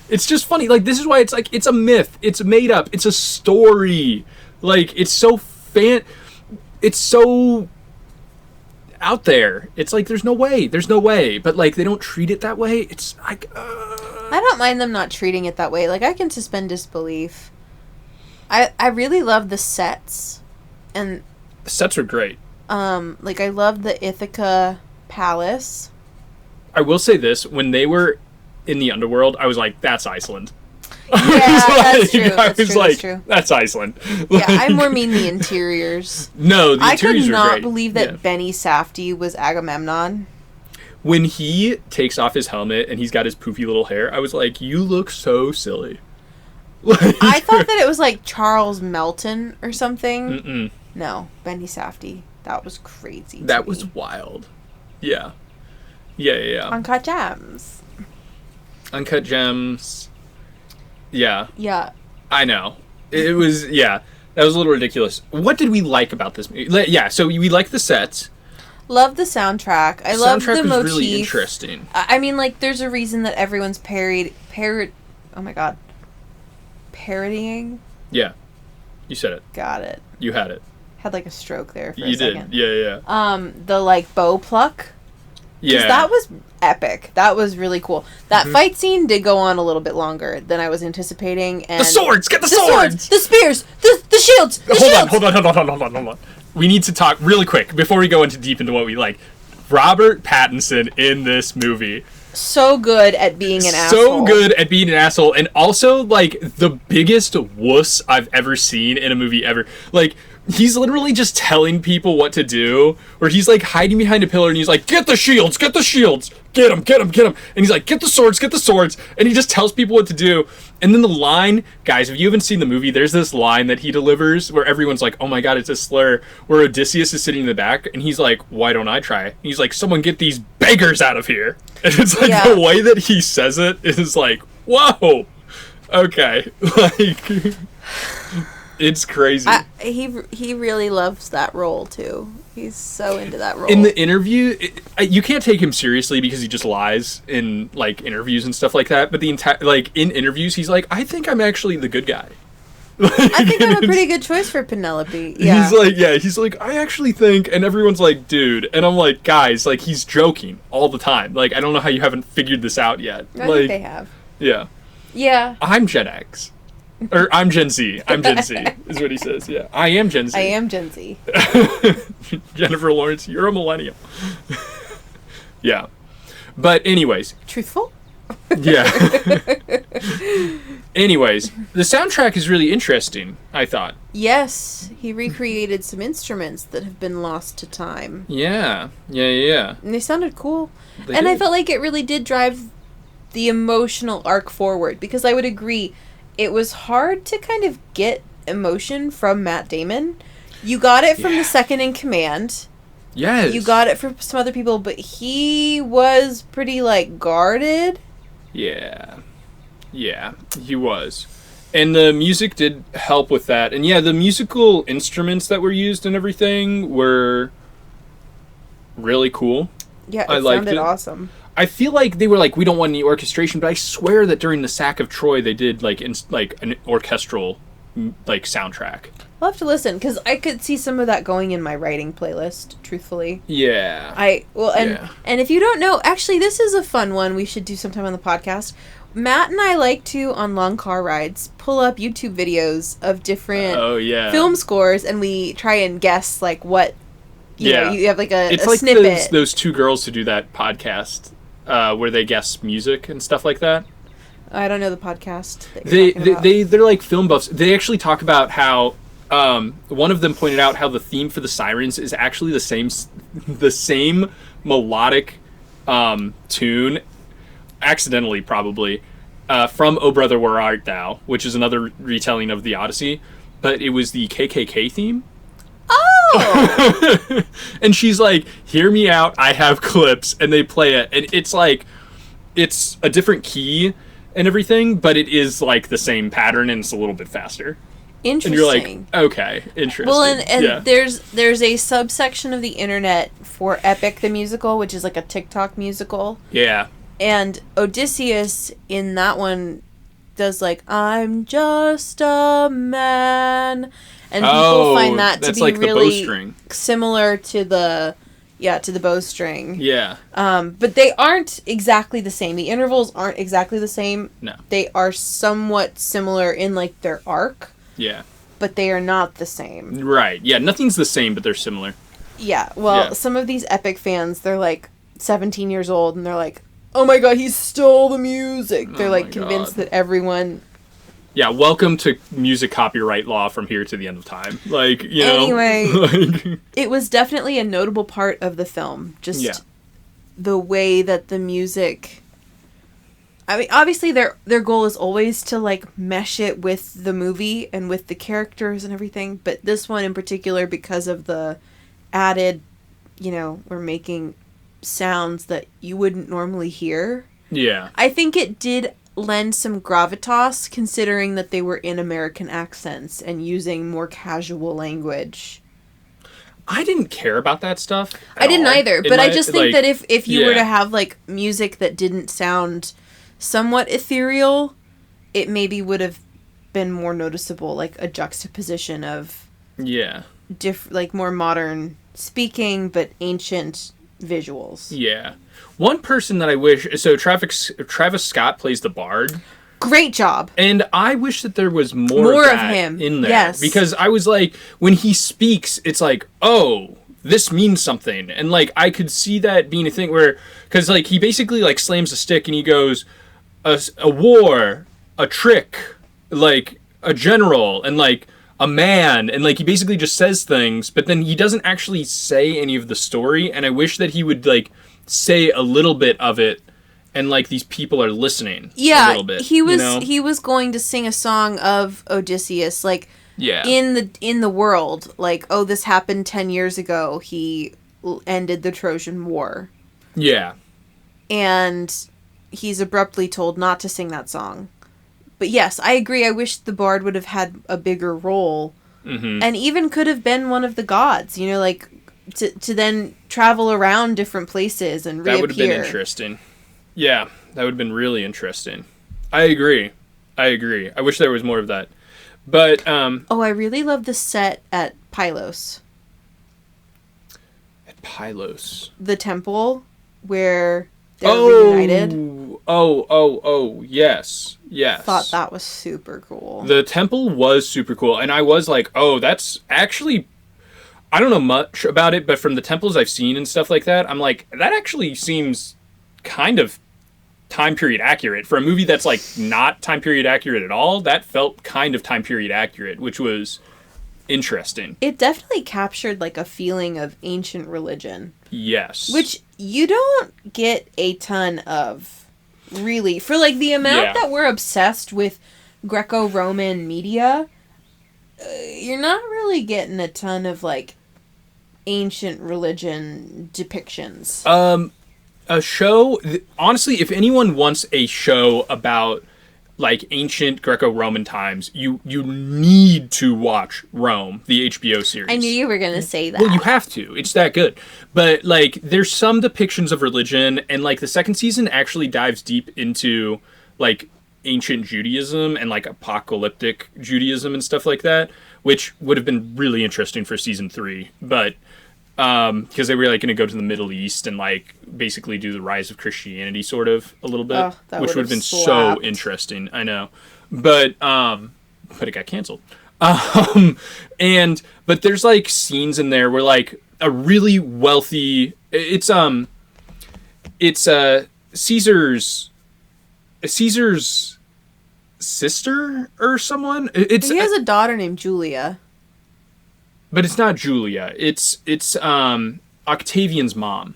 It's just funny. Like, this is why it's like, it's a myth. It's made up. It's a story. Like, it's so it's so out there. It's like there's no way, but like they don't treat it that way. It's like I don't mind them not treating it that way. Like, I can suspend disbelief. I really love the sets, and the sets are great. Like, I love the Ithaca Palace. I will say this: when they were in the underworld, I was like, "That's Iceland." Yeah, that's true. That's Iceland. Yeah, I more mean the interiors. No, the interiors are great. I could not believe that Benny Safdie was Agamemnon. When he takes off his helmet and he's got his poofy little hair, I was like, you look so silly. I thought that it was like Charles Melton or something. Mm-mm. No, Benny Safdie. That was crazy. That was wild. Yeah. Yeah. Uncut Gems. Uncut Gems. Yeah. Yeah. I know. It was, yeah. That was a little ridiculous. What did we like about this movie? Yeah, so we liked the sets. Love the soundtrack. I love the motif. The soundtrack was really interesting. I mean, like, there's a reason that everyone's parodying. Yeah. You said it. Got it. You had it. Had, like, a stroke there for a second. You did. Yeah. The, like, bow pluck. Yeah. Because that was epic. That was really cool. That fight scene did go on a little bit longer than I was anticipating. And the swords! Get the swords! The spears! The shields! Hold on. We need to talk really quick before we go deep into what we like. Robert Pattinson in this movie. so good at being an asshole. So good at being an asshole, and also, like, the biggest wuss I've ever seen in a movie ever. Like, he's literally just telling people what to do, or he's, like, hiding behind a pillar, and he's like, get the shields, get him. And he's like, get the swords, and he just tells people what to do. And then the line, guys, if you haven't seen the movie, there's this line that he delivers where everyone's like, oh my god, it's a slur, where Odysseus is sitting in the back, and he's like, why don't I try? And he's like, someone get these beggars out of here. And it's like, the way that he says it is like, whoa, okay. Like, it's crazy. He really loves that role, too. He's so into that role. In the interview, you can't take him seriously because he just lies in, like, interviews and stuff like that. But the entire, like, in interviews, he's like, I think I'm actually the good guy. Like, I think I'm a pretty good choice for Penelope. Yeah. He's like, I actually think, and everyone's like, dude. And I'm like, guys, like, he's joking all the time. Like, I don't know how you haven't figured this out yet. I think they have. Yeah. Yeah. I'm Gen X. Or, I'm Gen Z. I'm Gen Z, is what he says, yeah. I am Gen Z. I am Gen Z. Jennifer Lawrence, you're a millennial. Yeah. But anyways. Truthful? Yeah. Anyways, the soundtrack is really interesting, I thought. Yes, he recreated some instruments that have been lost to time. Yeah. And they sounded cool. I felt like it really did drive the emotional arc forward, because I would agree, it was hard to kind of get emotion from Matt Damon. You got it from the second in command. Yes. You got it from some other people, but he was pretty, like, guarded. Yeah, he was. And the music did help with that. And yeah, the musical instruments that were used and everything were really cool. Yeah, it sounded awesome. I feel like they were like, we don't want any orchestration, but I swear that during the sack of Troy, they did like an orchestral like soundtrack. I'll have to listen, because I could see some of that going in my writing playlist, truthfully. Yeah. And if you don't know, actually, this is a fun one we should do sometime on the podcast. Matt and I like to, on long car rides, pull up YouTube videos of different film scores, and we try and guess, like, what, you know, you have, like, a snippet. It's like those two girls who do that podcast where they guess music and stuff like that. I don't know the podcast. They're like film buffs. They actually talk about how one of them pointed out how the theme for the Sirens is actually the same melodic tune, accidentally probably, from "Oh Brother Where Art Thou," which is another retelling of the Odyssey, but it was the KKK theme. Oh! And she's like, hear me out, I have clips, and they play it, and it's like, it's a different key and everything, but it is like the same pattern, and it's a little bit faster. Interesting. And you're like, okay, interesting. Well, and there's a subsection of the internet for Epic the Musical, which is like a TikTok musical. Yeah. And Odysseus in that one does like, I'm just a man. And people find that to be like really similar to the bowstring. Yeah. But they aren't exactly the same. The intervals aren't exactly the same. No. They are somewhat similar in like their arc. Yeah. But they are not the same. Right. Yeah, nothing's the same, but they're similar. Yeah. Well, some of these Epic fans, they're like 17 years old, and they're like, oh my god, he stole the music. They're like convinced that everyone... Yeah, welcome to music copyright law from here to the end of time. Like, you know. Anyway, it was definitely a notable part of the film. Just the way that the music... I mean, obviously their goal is always to, like, mesh it with the movie and with the characters and everything. But this one in particular, because of the added, you know, we're making sounds that you wouldn't normally hear. Yeah. I think it did lend some gravitas, considering that they were in American accents and using more casual language. I didn't care about that stuff. I didn't either, but I just think that if you were to have like music that didn't sound somewhat ethereal, it maybe would have been more noticeable, like a juxtaposition of like more modern speaking but ancient visuals. Yeah. One person that I wish... So Travis Scott plays the bard. Great job. And I wish that there was more of him in there. Yes. Because I was like, when he speaks, it's like, oh, this means something. And, like, I could see that being a thing where, because, like, he basically, like, slams a stick and he goes, a war, a trick, like, a general, and, like, a man, and, like, he basically just says things, but then he doesn't actually say any of the story, and I wish that he would, like, say a little bit of it, and, like, these people are listening a little bit. He was going to sing a song of Odysseus, like, in the world, like, oh, this happened 10 years ago, he ended the Trojan War. Yeah. And he's abruptly told not to sing that song. But yes, I agree, I wish the bard would have had a bigger role, and even could have been one of the gods, you know, like, to then travel around different places and reappear. That would have been interesting. Yeah, that would have been really interesting. I agree. I wish there was more of that. But, I really love the set at Pylos. At Pylos? The temple where they're reunited. Yes. Thought that was super cool. The temple was super cool, and I was like, oh, that's actually... I don't know much about it, but from the temples I've seen and stuff like that, I'm like, that actually seems kind of time period accurate. For a movie that's, like, not time period accurate at all, that felt kind of time period accurate, which was interesting. It definitely captured, like, a feeling of ancient religion. Yes. Which you don't get a ton of, really. For, like, the amount that we're obsessed with Greco-Roman media, you're not really getting a ton of, like, ancient religion depictions. A show, honestly, if anyone wants a show about, like, ancient Greco-Roman times, you need to watch Rome, the HBO series. I knew you were going to say that. Well, you have to. It's that good. But, like, there's some depictions of religion, and, like, the second season actually dives deep into, like, ancient Judaism and, like, apocalyptic Judaism and stuff like that, which would have been really interesting for season 3. But... because they were, like, going to go to the Middle East and, like, basically do the rise of Christianity, sort of, a little bit, which would have been so interesting. I know, but it got canceled. But there's, like, scenes in there where, like, a really wealthy, it's Caesar's sister or someone. He has a daughter named Julia. But it's not Julia. It's Octavian's mom.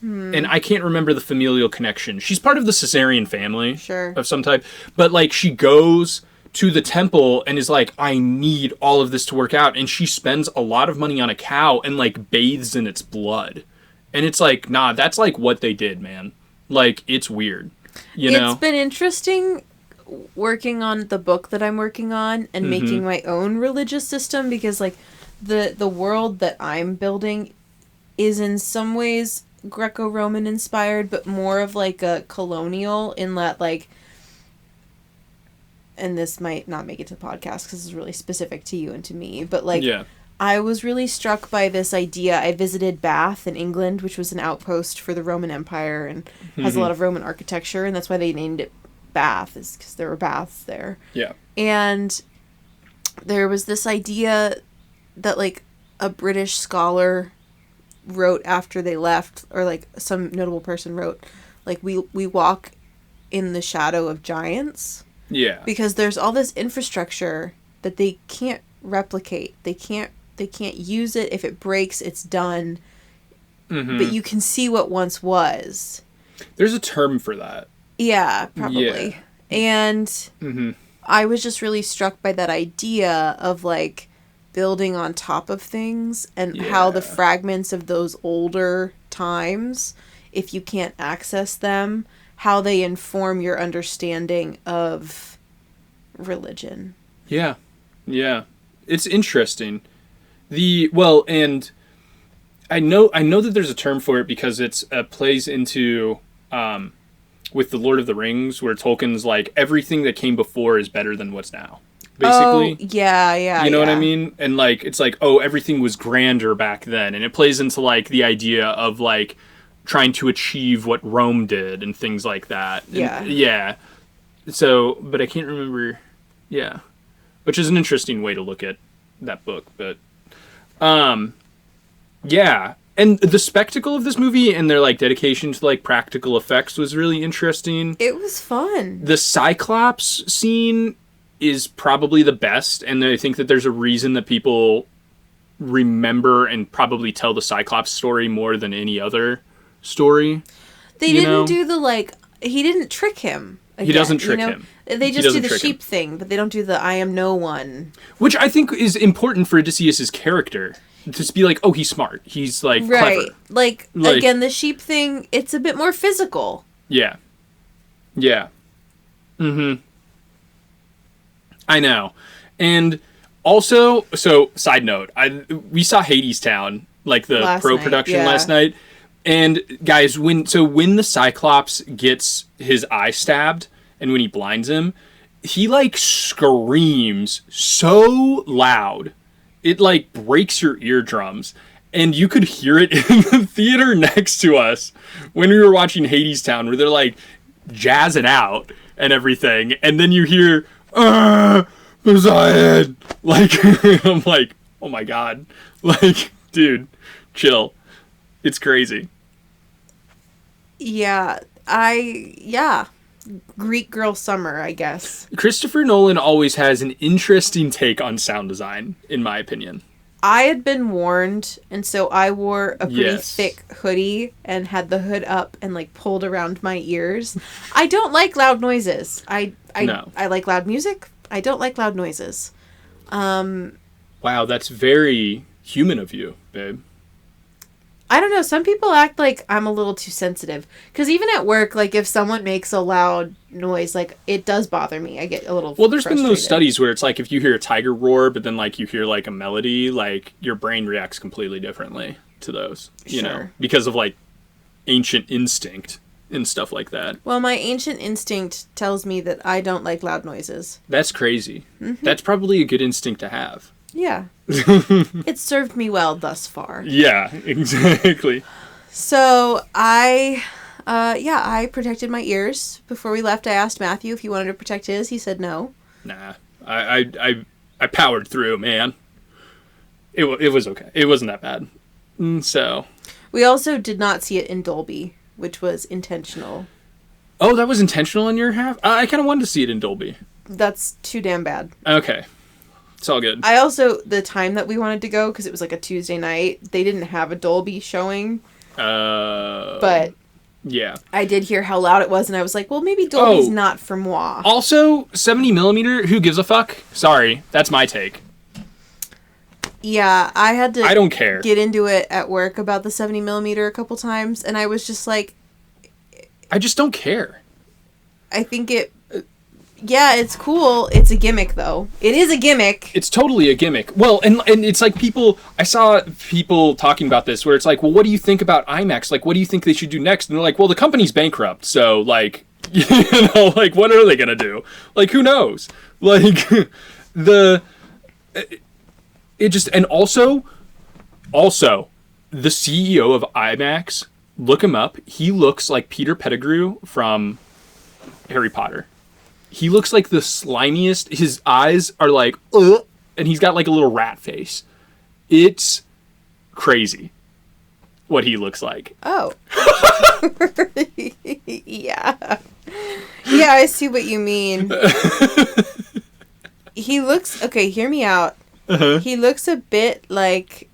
And I can't remember the familial connection. She's part of the Caesarian family. Sure. Of some type. But, like, she goes to the temple and is like, I need all of this to work out. And she spends a lot of money on a cow and, like, bathes in its blood. And it's like, nah, that's, like, what they did, man. Like, it's weird. You know? It's been interesting working on the book that I'm working on and making my own religious system, because, like, the world that I'm building is in some ways Greco-Roman inspired, but more of, like, a colonial, in that, like, and this might not make it to the podcast because it's really specific to you and to me, but, like, I was really struck by this idea. I visited Bath in England, which was an outpost for the Roman Empire and has a lot of Roman architecture, and that's why they named it Bath, is because there were baths there. Yeah. And there was this idea that, like, a British scholar wrote after they left, or, like, some notable person wrote, like, we walk in the shadow of giants. Yeah. Because there's all this infrastructure that they can't replicate. They can't use it. If it breaks, it's done. But you can see what once was. There's a term for that. Yeah, probably. Yeah. And I was just really struck by that idea of, like, building on top of things, and how the fragments of those older times, if you can't access them, how they inform your understanding of religion. Yeah. Yeah. It's interesting. And I know that there's a term for it because it's plays into with the Lord of the Rings, where Tolkien's like, everything that came before is better than what's now. Basically. Oh, yeah. You know what I mean? And, like, it's like, oh, everything was grander back then. And it plays into, like, the idea of, like, trying to achieve what Rome did and things like that. And, yeah. So, but I can't remember. Yeah. Which is an interesting way to look at that book. But, Yeah. And the spectacle of this movie and their like dedication to like practical effects was really interesting. It was fun. The Cyclops scene is probably the best, and I think that there's a reason that people remember and probably tell the Cyclops story more than any other story. They didn't do the like. He didn't trick him. Again, he doesn't trick him. They just do the sheep thing, but they don't do the I am no one. Which I think is important for Odysseus' character. Just be like, oh, he's smart. He's, like, clever. Like, again, the sheep thing, it's a bit more physical. Yeah. Yeah. Mm-hmm. I know. And also, so, side note, we saw Hadestown, like, the production last night. And, guys, when the Cyclops gets his eye stabbed, and when he blinds him, he, like, screams so loud. It, like, breaks your eardrums. And you could hear it in the theater next to us when we were watching Hadestown, where they're, like, jazzing out and everything. And then you hear, Poseidon! Like, I'm like, oh my god. Like, dude, chill. It's crazy. Yeah. Greek girl summer, I guess. Christopher Nolan always has an interesting take on sound design, in my opinion. I had been warned, and so I wore a pretty thick hoodie and had the hood up and like pulled around my ears. I don't like loud noises. I like loud music. I don't like loud noises. Wow, that's very human of you, babe. I don't know. Some people act like I'm a little too sensitive. Because even at work, like, if someone makes a loud noise, like, it does bother me. I get a little Well, there's been those studies where it's like, if you hear a tiger roar, but then, like, you hear, like, a melody, like, your brain reacts completely differently to those. You know? Because of, like, ancient instinct and stuff like that. Well, my ancient instinct tells me that I don't like loud noises. That's crazy. Mm-hmm. That's probably a good instinct to have. Yeah. It served me well thus far. Yeah, exactly. So I protected my ears. Before we left, I asked Matthew if he wanted to protect his. He said no. Nah, I powered through, man. It was okay. It wasn't that bad. So. We also did not see it in Dolby, which was intentional. Oh, that was intentional on your half? I kind of wanted to see it in Dolby. That's too damn bad. Okay. It's all good. I also, the time that we wanted to go, because it was like a Tuesday night, they didn't have a Dolby showing. But yeah, I did hear how loud it was, and I was like, well, maybe Dolby's not for moi. Also, 70mm, who gives a fuck? Sorry, that's my take. Yeah, I had to I don't care. Get into it at work about the 70mm a couple times, and I was just like... I just don't care. I think it... Yeah, it's cool. It's a gimmick, though. It is a gimmick. It's totally a gimmick. Well, and it's like I saw people talking about this where it's like, well, what do you think about IMAX? Like, what do you think they should do next? And they're like, well, the company's bankrupt. So, like, you know, like, what are they going to do? Like, who knows? Like, and also, the CEO of IMAX, look him up. He looks like Peter Pettigrew from Harry Potter. He looks like the slimiest. His eyes are like, and he's got like a little rat face. It's crazy what he looks like. Oh. Yeah. Yeah, I see what you mean. He looks, okay, hear me out. Uh-huh. He looks a bit like,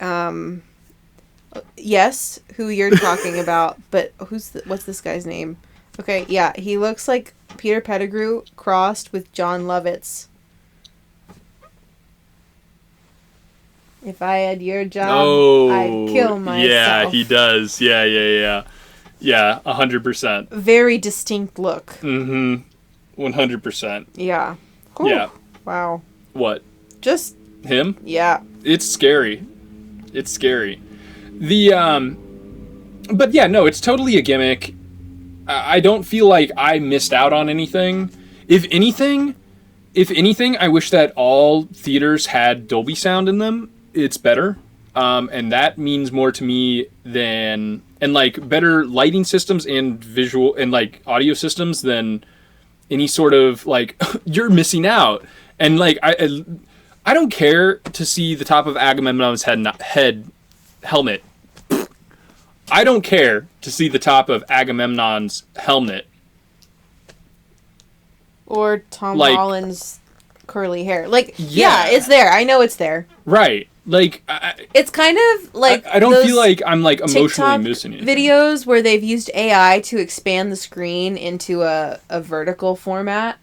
yes, who you're talking about, but what's this guy's name? Okay, yeah, he looks like Peter Pettigrew crossed with John Lovitz. If I had your job, I'd kill myself. Yeah, he does. Yeah. Yeah, 100%. Very distinct look. Mm-hmm. 100%. Yeah. Ooh. Yeah. Wow. What? Just... Him? Yeah. It's scary. It's scary. But yeah, no, it's totally a gimmick. I don't feel like I missed out on anything. If anything, I wish that all theaters had Dolby sound in them. It's better. And that means more to me than... And, like, better lighting systems and visual... And, like, audio systems than any sort of, like, you're missing out. And, like, I don't care to see the top of Agamemnon's head helmet I don't care to see the top of Agamemnon's helmet. Or Tom Like- Holland's curly hair. Like, yeah, it's there. I know it's there. Right. Like, It's kind of like I don't those feel like I'm like emotionally TikTok missing it. videos where they've used AI to expand the screen into a vertical format.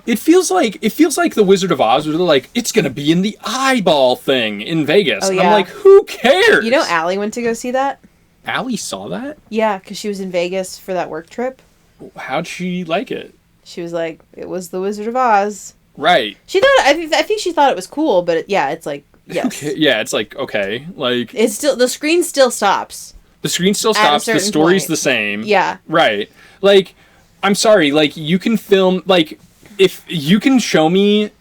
It feels like the Wizard of Oz where they're like, it's gonna be in the eyeball thing in Vegas. Oh, And yeah. I'm like, who cares? You know, Allie went to go see that. Allie saw that? Yeah, because she was in Vegas for that work trip. How'd she like it? She was like, "It was the Wizard of Oz." Right. She thought. I think she thought it was cool, but it's like, yes, Okay. Yeah, it's like, okay, like it's still the screen still stops. the screen still At a stops. The certain story's point. the same. Yeah, Right. Like, I'm sorry. Like, you can film. Like, if you can show me.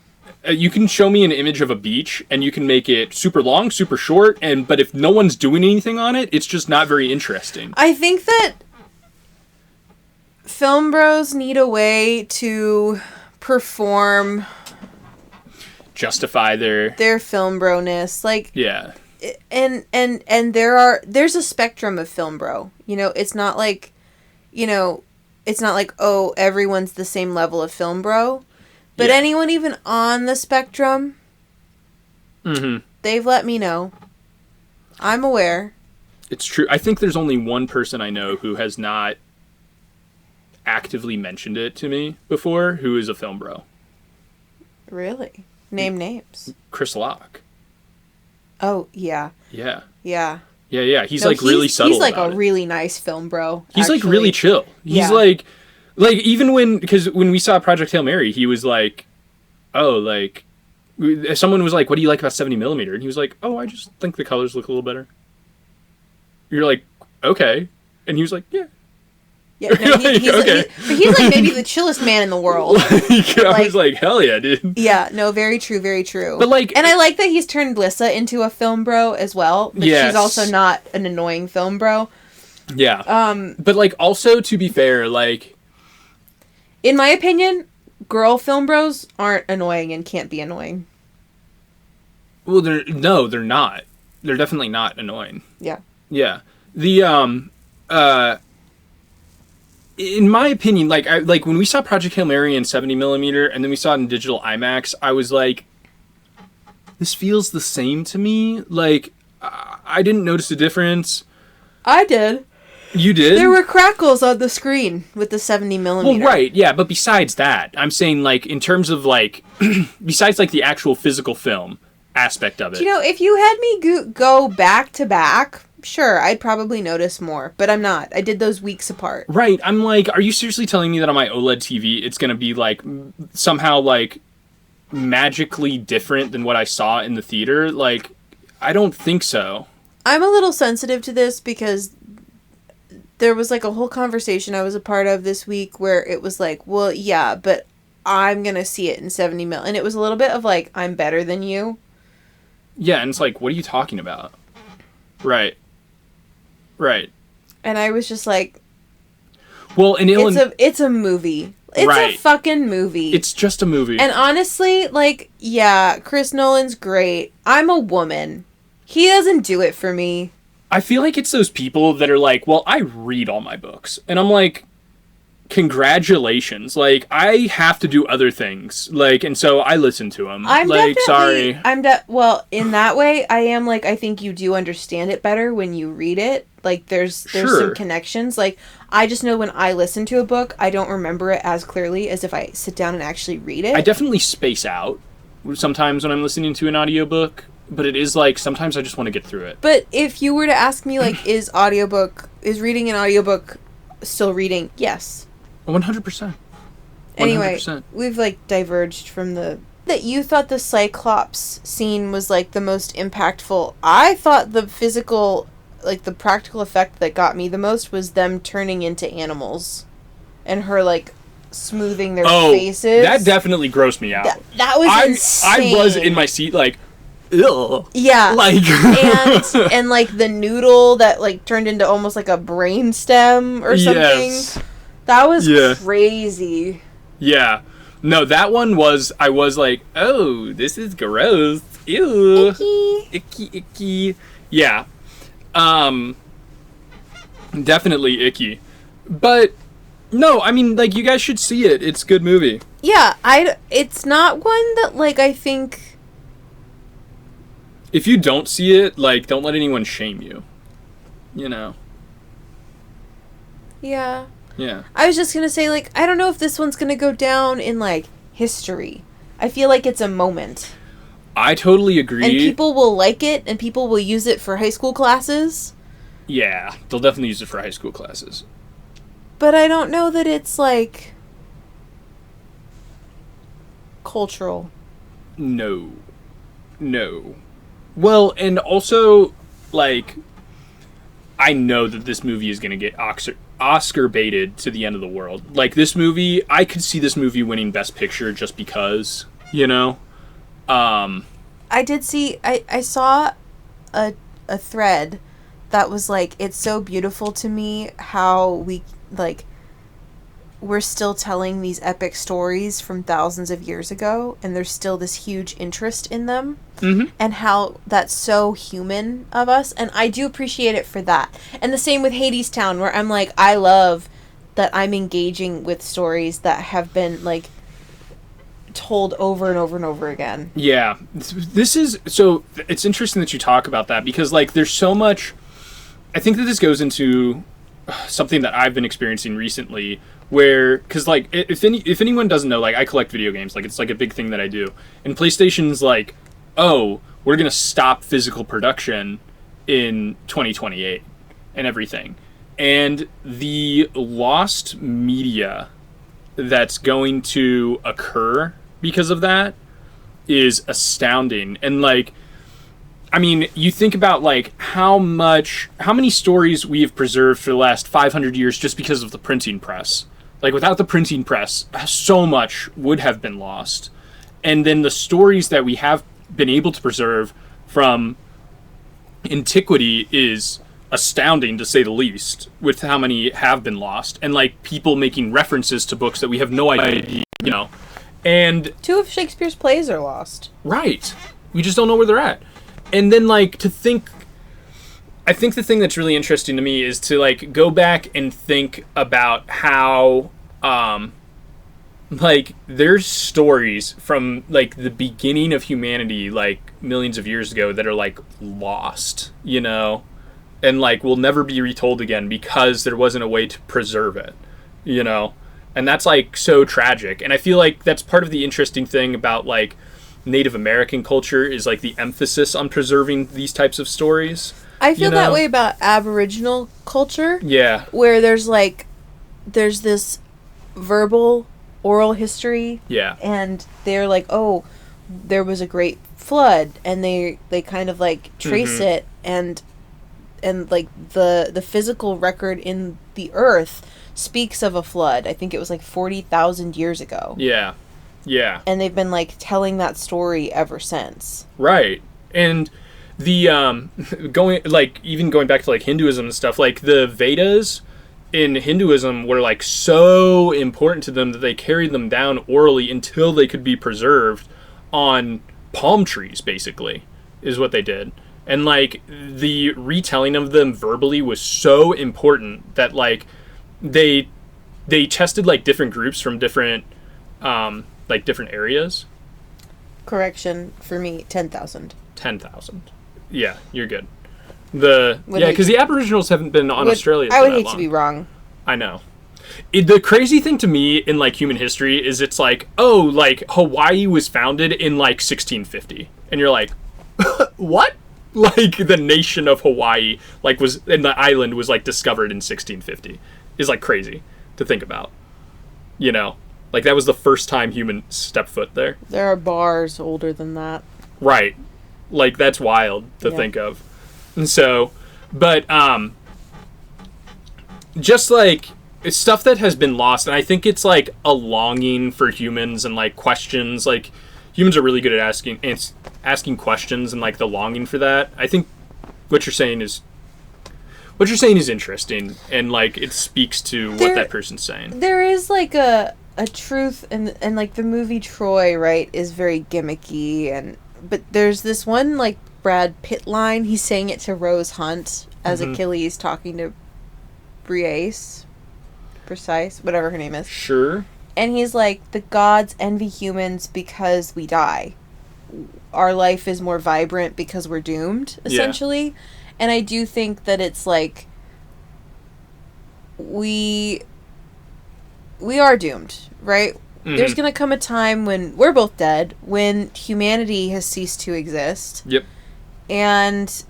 You can show me an image of a beach, and you can make it super long, super short, but if no one's doing anything on it, it's just not very interesting. I think that film bros need a way to perform Justify their film bro-ness. Like, yeah. and there's a spectrum of film bro. You know, it's not like, oh, everyone's the same level of film bro. But Yeah. anyone even on the spectrum, Mm-hmm. they've let me know. I'm aware. It's true. I think there's only one person I know who has not actively mentioned it to me before, who is a film bro. Really? Name names. Chris Locke. Oh, yeah. Yeah. Yeah. Yeah. He's really subtle. He's like about a it. really nice film bro. He's like really chill. He's Yeah. like even because when we saw Project Hail Mary, he was like, oh, like someone was like, what do you like about 70mm? And he was like, oh, I just think the colors look a little better. You're like, okay. And he was like, yeah. Yeah, no, he's Okay. he's like maybe the chillest man in the world. I was like, hell yeah, dude. Yeah, no, very true, very true. But like, and I like that he's turned Lissa into a film bro as well. But Yes. she's also not an annoying film bro. yeah. But like, also to be fair, like, In my opinion, girl film bros aren't annoying and can't be annoying. well, they're not. They're definitely not annoying. Yeah. Yeah. In my opinion, like when we saw Project Hail Mary in 70mm and then we saw it in digital IMAX, I was like, this feels the same to me. Like, I didn't notice a difference. I did. You did? There were crackles on the screen with the 70mm. Well, right, yeah, but besides that, I'm saying, like, in terms of, like, besides, like, the actual physical film aspect of it. You know, if you had me go back to back, sure, I'd probably notice more. But I'm not. I did those weeks apart. Right, I'm like, are you seriously telling me that on my OLED TV it's going to be, like, somehow, like, magically different than what I saw in the theater? Like, I don't think so. I'm a little sensitive to this because there was like a whole conversation I was a part of this week where it was like, well, yeah, but I'm going to see it in 70mm. And it was a little bit of like, I'm better than you. Yeah, and it's like, what are you talking about? Right. And I was just like, well, in it's a movie. It's Right. a fucking movie. It's just a movie. And honestly, like, yeah, Chris Nolan's great. I'm a woman. He doesn't do it for me. I feel like it's those people that are like, well, I read all my books. And I'm like, congratulations. Like, I have to do other things. Like, and so I listen to them. I'm like, definitely, sorry. well, in that way, I am like, I think you do understand it better when you read it. Like, there's Sure. some connections. Like, I just know when I listen to a book, I don't remember it as clearly as if I sit down and actually read it. I definitely space out sometimes when I'm listening to an audiobook. But it is like, sometimes I just want to get through it. But if you were to ask me, like, is reading an audiobook still reading? Yes. 100%. Anyway, 100%. we've, like, diverged from that you thought the Cyclops scene was, like, the most impactful. I thought the physical, like, the practical effect that got me the most was them turning into animals. And her, like, smoothing their faces. That definitely grossed me out. That was insane. I was in my seat, like, ugh. Yeah. Like. and, like, the noodle that, like, turned into almost like a brain stem or something. Yes. That was crazy. Yeah. No, that one was, I was like, oh, this is gross. Ew. Icky. Icky. Yeah. Definitely icky. But no, I mean, like, you guys should see it. It's a good movie. Yeah, it's not one that, like, I think... If you don't see it, like, don't let anyone shame you. You know? Yeah. Yeah. I was just gonna say, like, I don't know if this one's gonna go down in, like, history. I feel like it's a moment. I totally agree. And people will like it, and people will use it for high school classes. Yeah, they'll definitely use it for high school classes. But I don't know that it's, like, cultural. No. Well, and also, like, I know that this movie is going to get Oscar baited to the end of the world. Like, this movie, I could see this movie winning Best Picture just because, you know? I did see, I saw a thread that was like, it's so beautiful to me how we, like, we're still telling these epic stories from thousands of years ago, and there's still this huge interest in them, and how that's so human of us, and I do appreciate it for that. And the same with Hadestown, where I'm like, I love that I'm engaging with stories that have been, like, told over and over and over again. Yeah. This is, so, it's interesting that you talk about that, because, like, there's so much, I think that this goes into something that I've been experiencing recently, where, because, like, if anyone doesn't know, like, I collect video games, like, it's, like, a big thing that I do, and PlayStation's like, oh, we're gonna stop physical production in 2028 and everything, and the lost media that's going to occur because of that is astounding. And, like, I mean, you think about, like, how many stories we have preserved for the last 500 years just because of the printing press. Like, without the printing press, so much would have been lost. And then the stories that we have been able to preserve from antiquity is astounding, to say the least, with how many have been lost. And, like, people making references to books that we have no idea, you know. And 2 of Shakespeare's plays are lost. Right. We just don't know where they're at. And then, like, I think the thing that's really interesting to me is to, like, go back and think about how, like, there's stories from, like, the beginning of humanity, like, millions of years ago that are, like, lost, you know? And, like, will never be retold again because there wasn't a way to preserve it, you know? And that's, like, so tragic. And I feel like that's part of the interesting thing about, like, Native American culture is, like, the emphasis on preserving these types of stories. I feel that way about Aboriginal culture. Yeah. Where there's this verbal, oral history. Yeah. And they're like, oh, there was a great flood. And they kind of, like, trace it. And like, the physical record in the earth speaks of a flood. I think it was, like, 40,000 years ago. Yeah. Yeah. And they've been, like, telling that story ever since. Right. And the going back to, like, Hinduism and stuff, like, the Vedas in Hinduism were, like, so important to them that they carried them down orally until they could be preserved on palm trees, basically, is what they did. And, like, the retelling of them verbally was so important that, like, they tested, like, different groups from different like, different areas. Correction, for me, 10,000. 10,000. Yeah, you're good. Because the Aboriginals haven't been on Australia for that long. I would hate to be wrong. I know. The crazy thing to me in, like, human history is it's like, oh, like, Hawaii was founded in, like, 1650. And you're like, what? Like, the nation of Hawaii, like, and the island was, like, discovered in 1650. Is, like, crazy to think about. You know? Like, that was the first time humans stepped foot there. There are bars older than that. Right. Like, that's wild to think of. And so, but, just, like, it's stuff that has been lost, and I think it's, like, a longing for humans and, like, questions. Like, humans are really good at asking questions and, like, the longing for that. I think what you're saying is interesting, and, like, it speaks to what that person's saying. There is, like, a truth, and like, the movie Troy, right, is very gimmicky, but there's this one, like, Brad Pitt line. He's saying it to Rose Hunt as Achilles talking to Precise, whatever her name is. Sure. And he's like, the gods envy humans because we die. Our life is more vibrant because we're doomed, essentially. Yeah. And I do think that it's like, we are doomed, right? Mm-hmm. There's going to come a time when we're both dead, when humanity has ceased to exist. Yep. And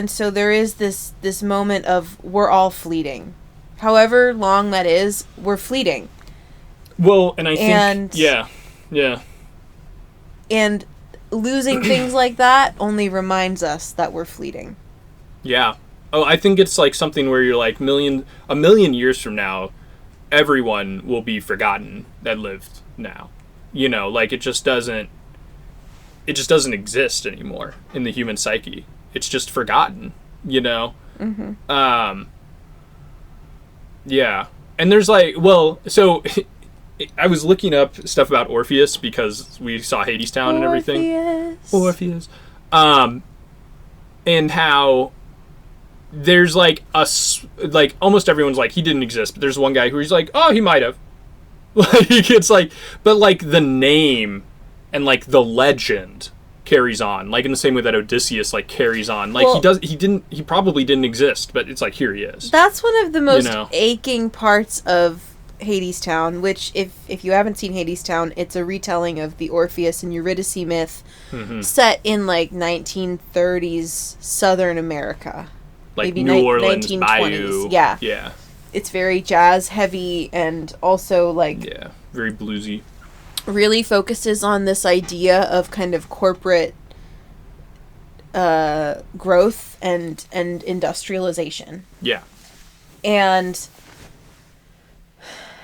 so there is this moment of we're all fleeting. However long that is, we're fleeting. Well, and I think... Yeah. And losing things like that only reminds us that we're fleeting. Yeah. Oh, I think it's like something where you're like, a million years from now, everyone will be forgotten that lived now. You know, like it just doesn't exist anymore in the human psyche. It's just forgotten, you know? Mm-hmm. Yeah. And there's like, well, so I was looking up stuff about Orpheus because we saw Hadestown and everything. Orpheus. And how there's like almost everyone's like, he didn't exist, but there's one guy who's like, oh, he might have. Like, it's like, but like the name and like the legend carries on, like in the same way that Odysseus like carries on. Like, well, he probably didn't exist, but it's like, here he is. That's one of the most aching parts of Hadestown, which if you haven't seen Hadestown, it's a retelling of the Orpheus and Eurydice myth, set in like 1930s Southern America. Like maybe New Orleans, 1920s. Bayou. Yeah. Yeah. It's very jazz heavy and also like... Yeah, very bluesy. Really focuses on this idea of kind of corporate growth and industrialization. Yeah. And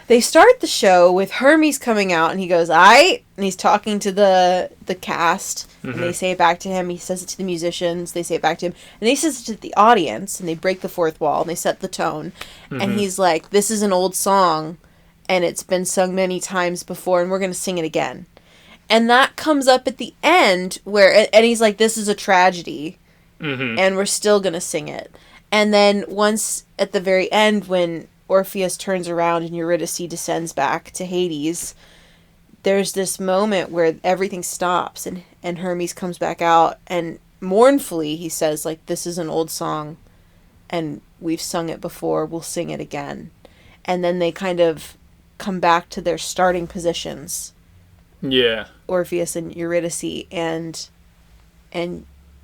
they start the show with Hermes coming out, and he goes, "Aight," and he's talking to the cast, and they say it back to him. He says it to the musicians. They say it back to him, and he says it to the audience, and they break the fourth wall, and they set the tone. And he's like, "This is an old song, and it's been sung many times before, and we're going to sing it again." And that comes up at the end, and he's like, "This is a tragedy, and we're still going to sing it." And then once at the very end, when Orpheus turns around and Eurydice descends back to Hades, there's this moment where everything stops, and Hermes comes back out, and mournfully he says, like, "This is an old song, and we've sung it before, we'll sing it again." And then they kind of come back to their starting positions. Yeah. Orpheus and Eurydice, and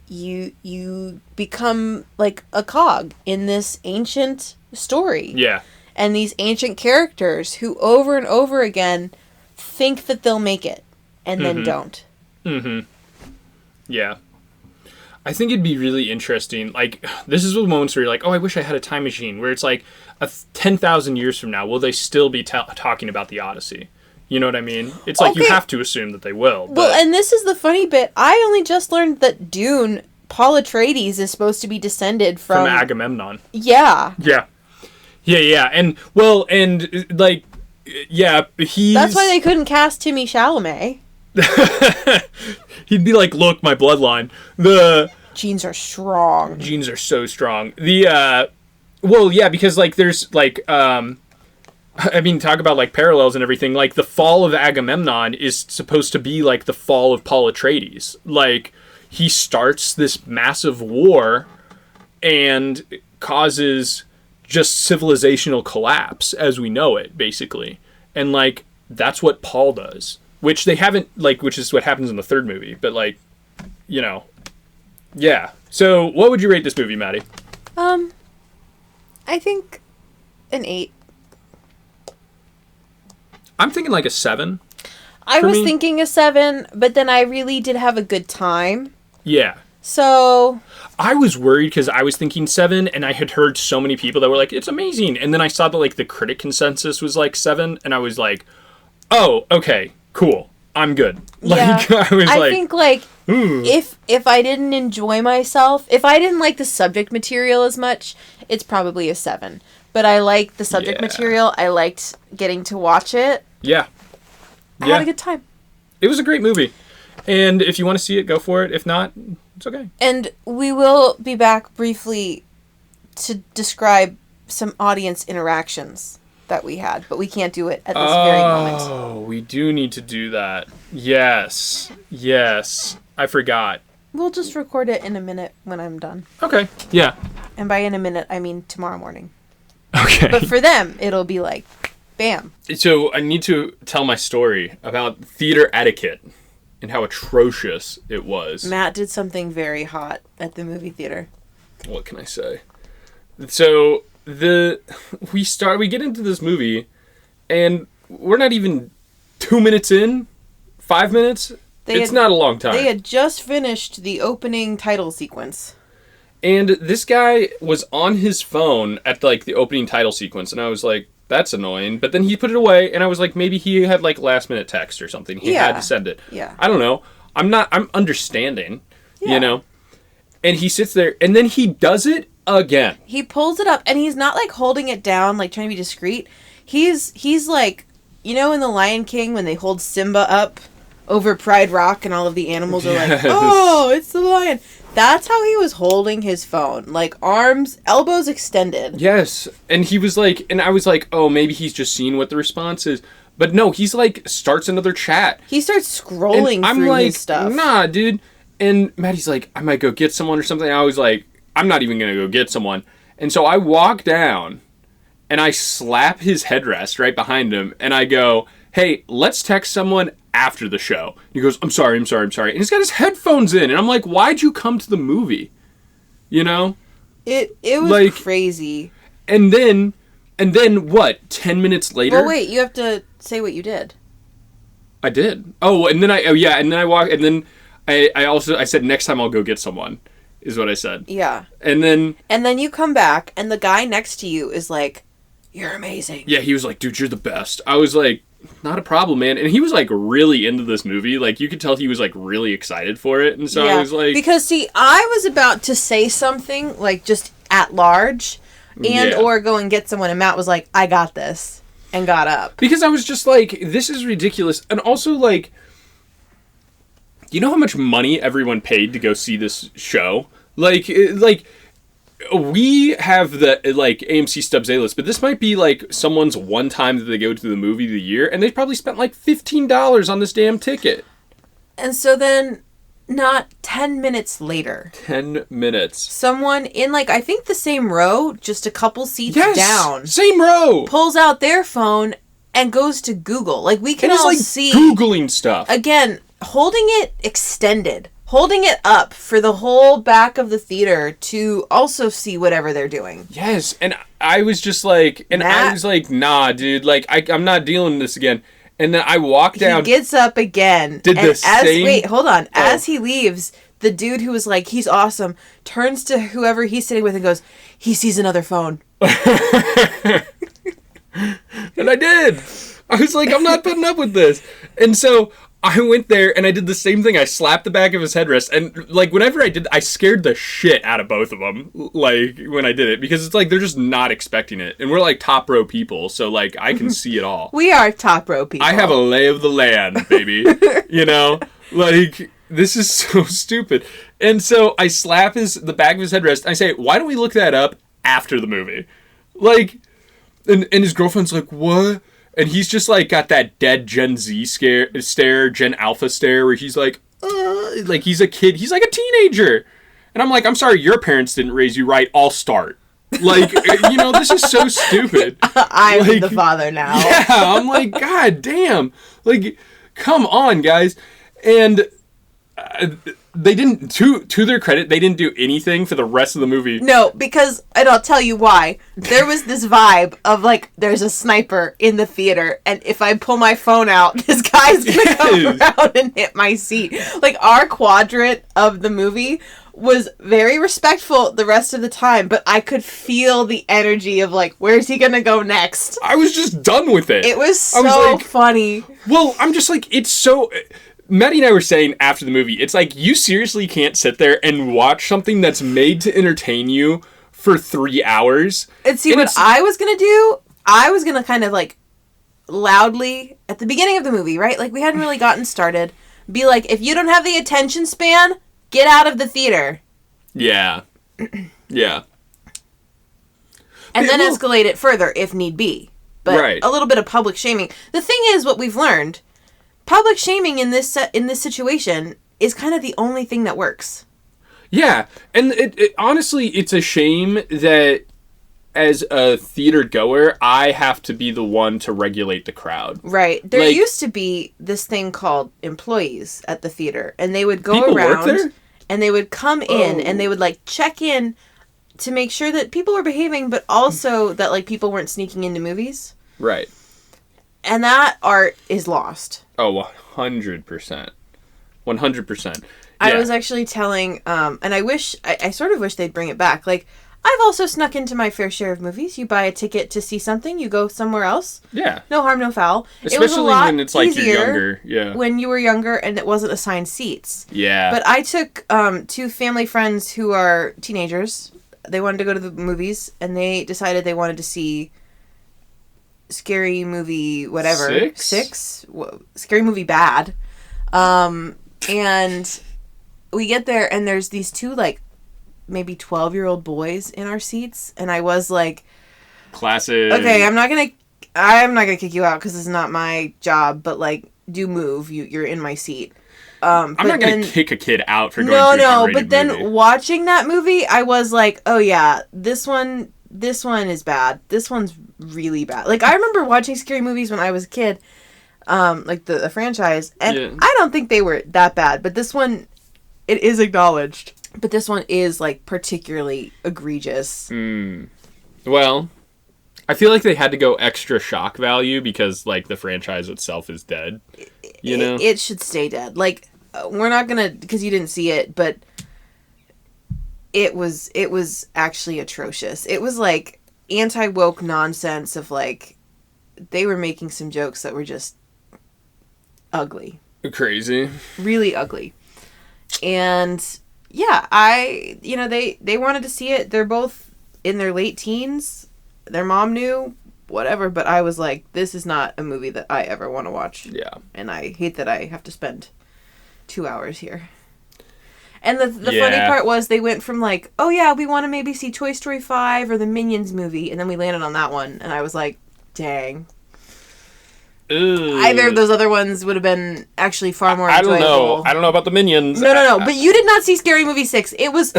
you become like a cog in this ancient story. Yeah. And these ancient characters who over and over again think that they'll make it and then don't. Yeah. I think it'd be really interesting. Like, this is the moments where you're like, oh, I wish I had a time machine, where it's like 10,000 years from now, will they still be talking about the Odyssey? You know what I mean? It's like, you have to assume that they will. But... Well, and this is the funny bit. I only just learned that Dune, Paul Atreides, is supposed to be descended from Agamemnon. Yeah. Yeah. Yeah. And, well, and, like, yeah, he's... That's why they couldn't cast Timmy Chalamet. He'd be like, look, my bloodline. The... Genes are strong. Genes are so strong. The, well, yeah, because, like, there's, like, I mean, talk about, like, parallels and everything. Like, the fall of Agamemnon is supposed to be, like, the fall of Paul Atreides. Like, he starts this massive war and causes just civilizational collapse as we know it, basically. And, like, that's what Paul does. Which they haven't, like, which is what happens in the third movie. But, like, you know. Yeah. So, what would you rate this movie, Maddie? I think an 8. I'm thinking like a 7. I was thinking a 7, but then I really did have a good time. Yeah. So... I was worried because I was thinking 7, and I had heard so many people that were like, it's amazing. And then I saw that, like, the critic consensus was like 7, and I was like, oh, okay, cool. I'm good. Like, yeah. I think, like, if I didn't enjoy myself, if I didn't like the subject material as much, it's probably a 7. But I liked the subject material. I liked getting to watch it. Yeah. I had a good time. It was a great movie. And if you want to see it, go for it. If not, it's okay. And we will be back briefly to describe some audience interactions that we had, but we can't do it at this very moment. Oh, we do need to do that. Yes. I forgot. We'll just record it in a minute when I'm done. Okay. Yeah. And by in a minute, I mean tomorrow morning. Okay. But for them, it'll be like, bam. So I need to tell my story about theater etiquette and how atrocious it was. Matt did something very hot at the movie theater. What can I say? So we get into this movie, and we're not even 2 minutes in, 5 minutes. It's not a long time. They had just finished the opening title sequence. And this guy was on his phone at like the opening title sequence, and I was like, that's annoying. But then he put it away, and I was like, maybe he had like last minute text or something. He had to send it. Yeah. I don't know. I'm understanding, you know? And he sits there, and then he does it again. He pulls it up, and he's not like holding it down, like trying to be discreet. He's like, you know, in The Lion King when they hold Simba up over Pride Rock and all of the animals are like, oh, it's the lion. That's how he was holding his phone. Like, arms, elbows extended. Yes. And he was like, and I was like, oh, maybe he's just seeing what the response is. But no, he's like, starts another chat. He starts scrolling through his stuff. Nah, dude. And Maddie's like, I might go get someone or something. I was like, I'm not even going to go get someone. And so I walk down and I slap his headrest right behind him. And I go, hey, let's text someone after the show. He goes, I'm sorry. And he's got his headphones in. And I'm like, why'd you come to the movie? You know? It was like, crazy. And then what? 10 minutes later? Well, wait, you have to say what you did. I did. Oh, and then I walked, and then I said, next time I'll go get someone, is what I said. Yeah. And then you come back, and the guy next to you is like, you're amazing. Yeah, he was like, dude, you're the best. I was like, not a problem, man. And he was like really into this movie. Like, you could tell he was like really excited for it. And so I was like, because see, I was about to say something like just at large or go and get someone, and Matt was like, I got this, and got up. Because I was just like, this is ridiculous. And also, like, you know how much money everyone paid to go see this show? Like we have the, like, AMC Stubbs A-list, but this might be, like, someone's one time that they go to the movie of the year, and they probably spent, like, $15 on this damn ticket. And so then, not 10 minutes later. 10 minutes. Someone in, like, I think the same row, just a couple seats down. Same row! Pulls out their phone and goes to Google. Like, we can all see... Googling stuff. Again, holding it extended. Holding it up for the whole back of the theater to also see whatever they're doing. Yes, and I was just like... And I was like, nah, dude, like, I'm not dealing with this again. And then I walk down... He gets up again. Wait, hold on. Oh. As he leaves, the dude who was like, he's awesome, turns to whoever he's sitting with and goes, he sees another phone. And I did. I was like, I'm not putting up with this. And so... I went there and I did the same thing. I slapped the back of his headrest, and like whenever I did, I scared the shit out of both of them. Like when I did it, because it's like they're just not expecting it, and we're like top row people, so like I can see it all. We are top row people. I have a lay of the land, baby. You know, like this is so stupid. And so I slap the back of his headrest. And I say, why don't we look that up after the movie? Like, and his girlfriend's like, what? And he's just, like, got that dead Gen Z stare, Gen Alpha stare, where he's like he's a kid. He's like a teenager. And I'm like, I'm sorry, your parents didn't raise you right. I'll start. Like, you know, this is so stupid. I'm like, the father now. Yeah, I'm like, God damn. Like, come on, guys. And... they didn't, to their credit, they didn't do anything for the rest of the movie. No, because, and I'll tell you why. There was this vibe of, like, there's a sniper in the theater, and if I pull my phone out, this guy's gonna come around and hit my seat. Like, our quadrant of the movie was very respectful the rest of the time, but I could feel the energy of, like, where's he gonna go next? I was just done with it. It was so funny. Well, I'm just like, it's so... Maddie and I were saying after the movie, it's like, you seriously can't sit there and watch something that's made to entertain you for 3 hours. And see, what I was going to do, I was going to kind of like loudly, at the beginning of the movie, right? Like, we hadn't really gotten started. Be like, if you don't have the attention span, get out of the theater. Yeah. Yeah. And then escalate it further if need be. But a little bit of public shaming. The thing is, what we've learned, public shaming in this situation is kind of the only thing that works. Yeah, and it honestly, it's a shame that as a theater goer, I have to be the one to regulate the crowd. Right. There used to be this thing called employees at the theater, and they would go around and they would come in and they would like check in to make sure that people were behaving, but also that like people weren't sneaking into movies. Right. And that art is lost. Oh, 100%. 100%. I was actually telling, and I sort of wish they'd bring it back. Like, I've also snuck into my fair share of movies. You buy a ticket to see something, you go somewhere else. Yeah. No harm, no foul. Especially it was a lot when it's like you're younger. Yeah. When you were younger and it wasn't assigned seats. Yeah. But I took 2 family friends who are teenagers. They wanted to go to the movies, and they decided they wanted to see Scary Movie whatever. 6? Scary Movie Bad. And we get there, and there's these 2, like, maybe 12-year-old boys in our seats, and I was like... Classic. Okay, I'm not gonna kick you out, because it's not my job, but, like, do move. You're in my seat. I'm not going to kick a kid out for going to an R-rated but then movie. watching that movie, I was like, oh yeah, this one is bad. This one's really bad. Like, I remember watching scary movies when I was a kid, like the franchise, and I don't think they were that bad, but this one, it is acknowledged. But this one is, like, particularly egregious. Well, I feel like they had to go extra shock value because, like, the franchise itself is dead. You know? It should stay dead. Like, we're not gonna, because you didn't see it, but it was actually atrocious. It was, like, anti-woke nonsense of, like, they were making some jokes that were just ugly. Crazy. Really ugly. And, yeah, they wanted to see it. They're both in their late teens. Their mom knew, whatever, but I was like, this is not a movie that I ever want to watch. Yeah. And I hate that I have to spend 2 hours here. And the funny part was they went from like, oh yeah, we want to maybe see Toy Story 5 or the Minions movie, and then we landed on that one, and I was like, dang. Ew. Either of those other ones would have been actually far more enjoyable. I don't know about the Minions. No. But you did not see Scary Movie 6. It was...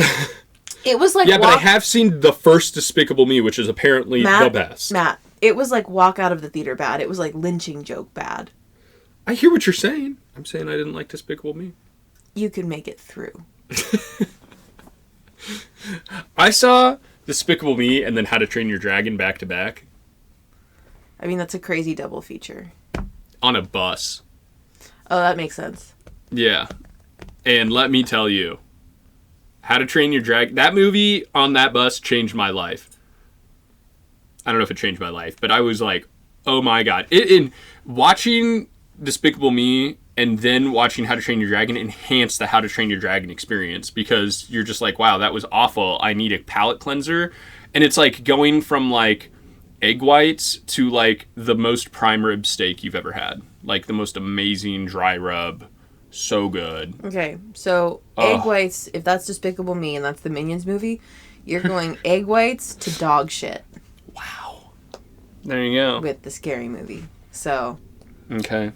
It was like... Yeah, but I have seen the first Despicable Me, which is apparently the best. Matt, it was like walk out of the theater bad. It was like lynching joke bad. I hear what you're saying. I'm saying I didn't like Despicable Me. You could make it through. I saw Despicable Me and then How to Train Your Dragon back to back. I mean, that's a crazy double feature. On a bus. Oh, that makes sense. Yeah. And let me tell you, How to Train Your Dragon, that movie on that bus changed my life. I don't know if it changed my life, but I was like, oh my god. In watching Despicable Me and then watching How to Train Your Dragon enhanced the How to Train Your Dragon experience, because you're just like, wow, that was awful. I need a palate cleanser. And it's like going from like egg whites to like the most prime rib steak you've ever had. Like the most amazing dry rub. So good. Okay, so egg whites, if that's Despicable Me and that's the Minions movie, you're going egg whites to dog shit. Wow. There you go. With the Scary Movie. So. Okay.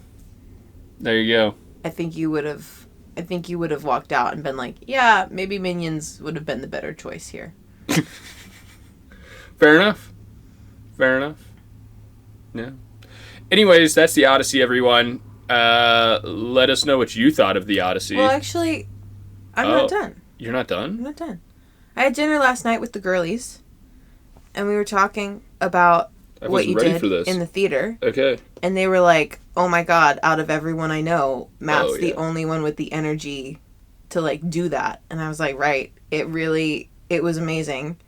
There you go. I think you would have walked out and been like, yeah, maybe Minions would have been the better choice here. Fair enough. Yeah. Anyways, that's the Odyssey, everyone. Let us know what you thought of the Odyssey. Well, actually, I'm not done. You're not done? I'm not done. I had dinner last night with the girlies, and we were talking about what you did in the theater. Okay. And they were like, oh my god, out of everyone I know, Matt's the only one with the energy to, like, do that. And I was like, right. It was amazing,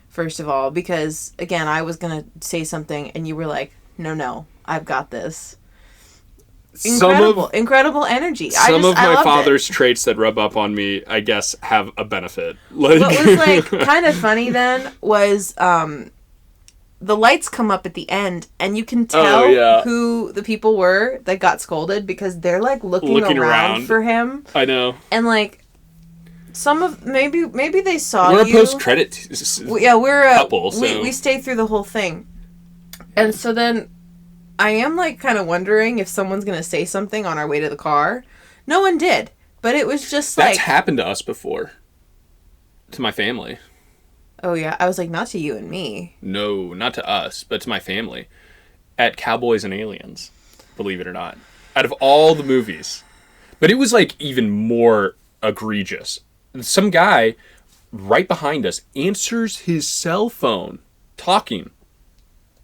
first of all, because, again, I was going to say something, and you were like, no, I've got this. Incredible energy. Some of my father's traits that rub up on me, I guess, have a benefit. Like... What was like kind of funny then was the lights come up at the end, and you can tell who the people were that got scolded, because they're like looking around for him. I know. And like maybe they saw we're you. a post-credit we're a couple, so we stay through the whole thing. And so then I am like kind of wondering if someone's going to say something on our way to the car. No one did, but it was just like... That's happened to us before. To my family. Oh, yeah. I was like, not to you and me. No, not to us, but to my family. At Cowboys and Aliens, believe it or not. Out of all the movies. But it was like even more egregious. Some guy right behind us answers his cell phone, talking.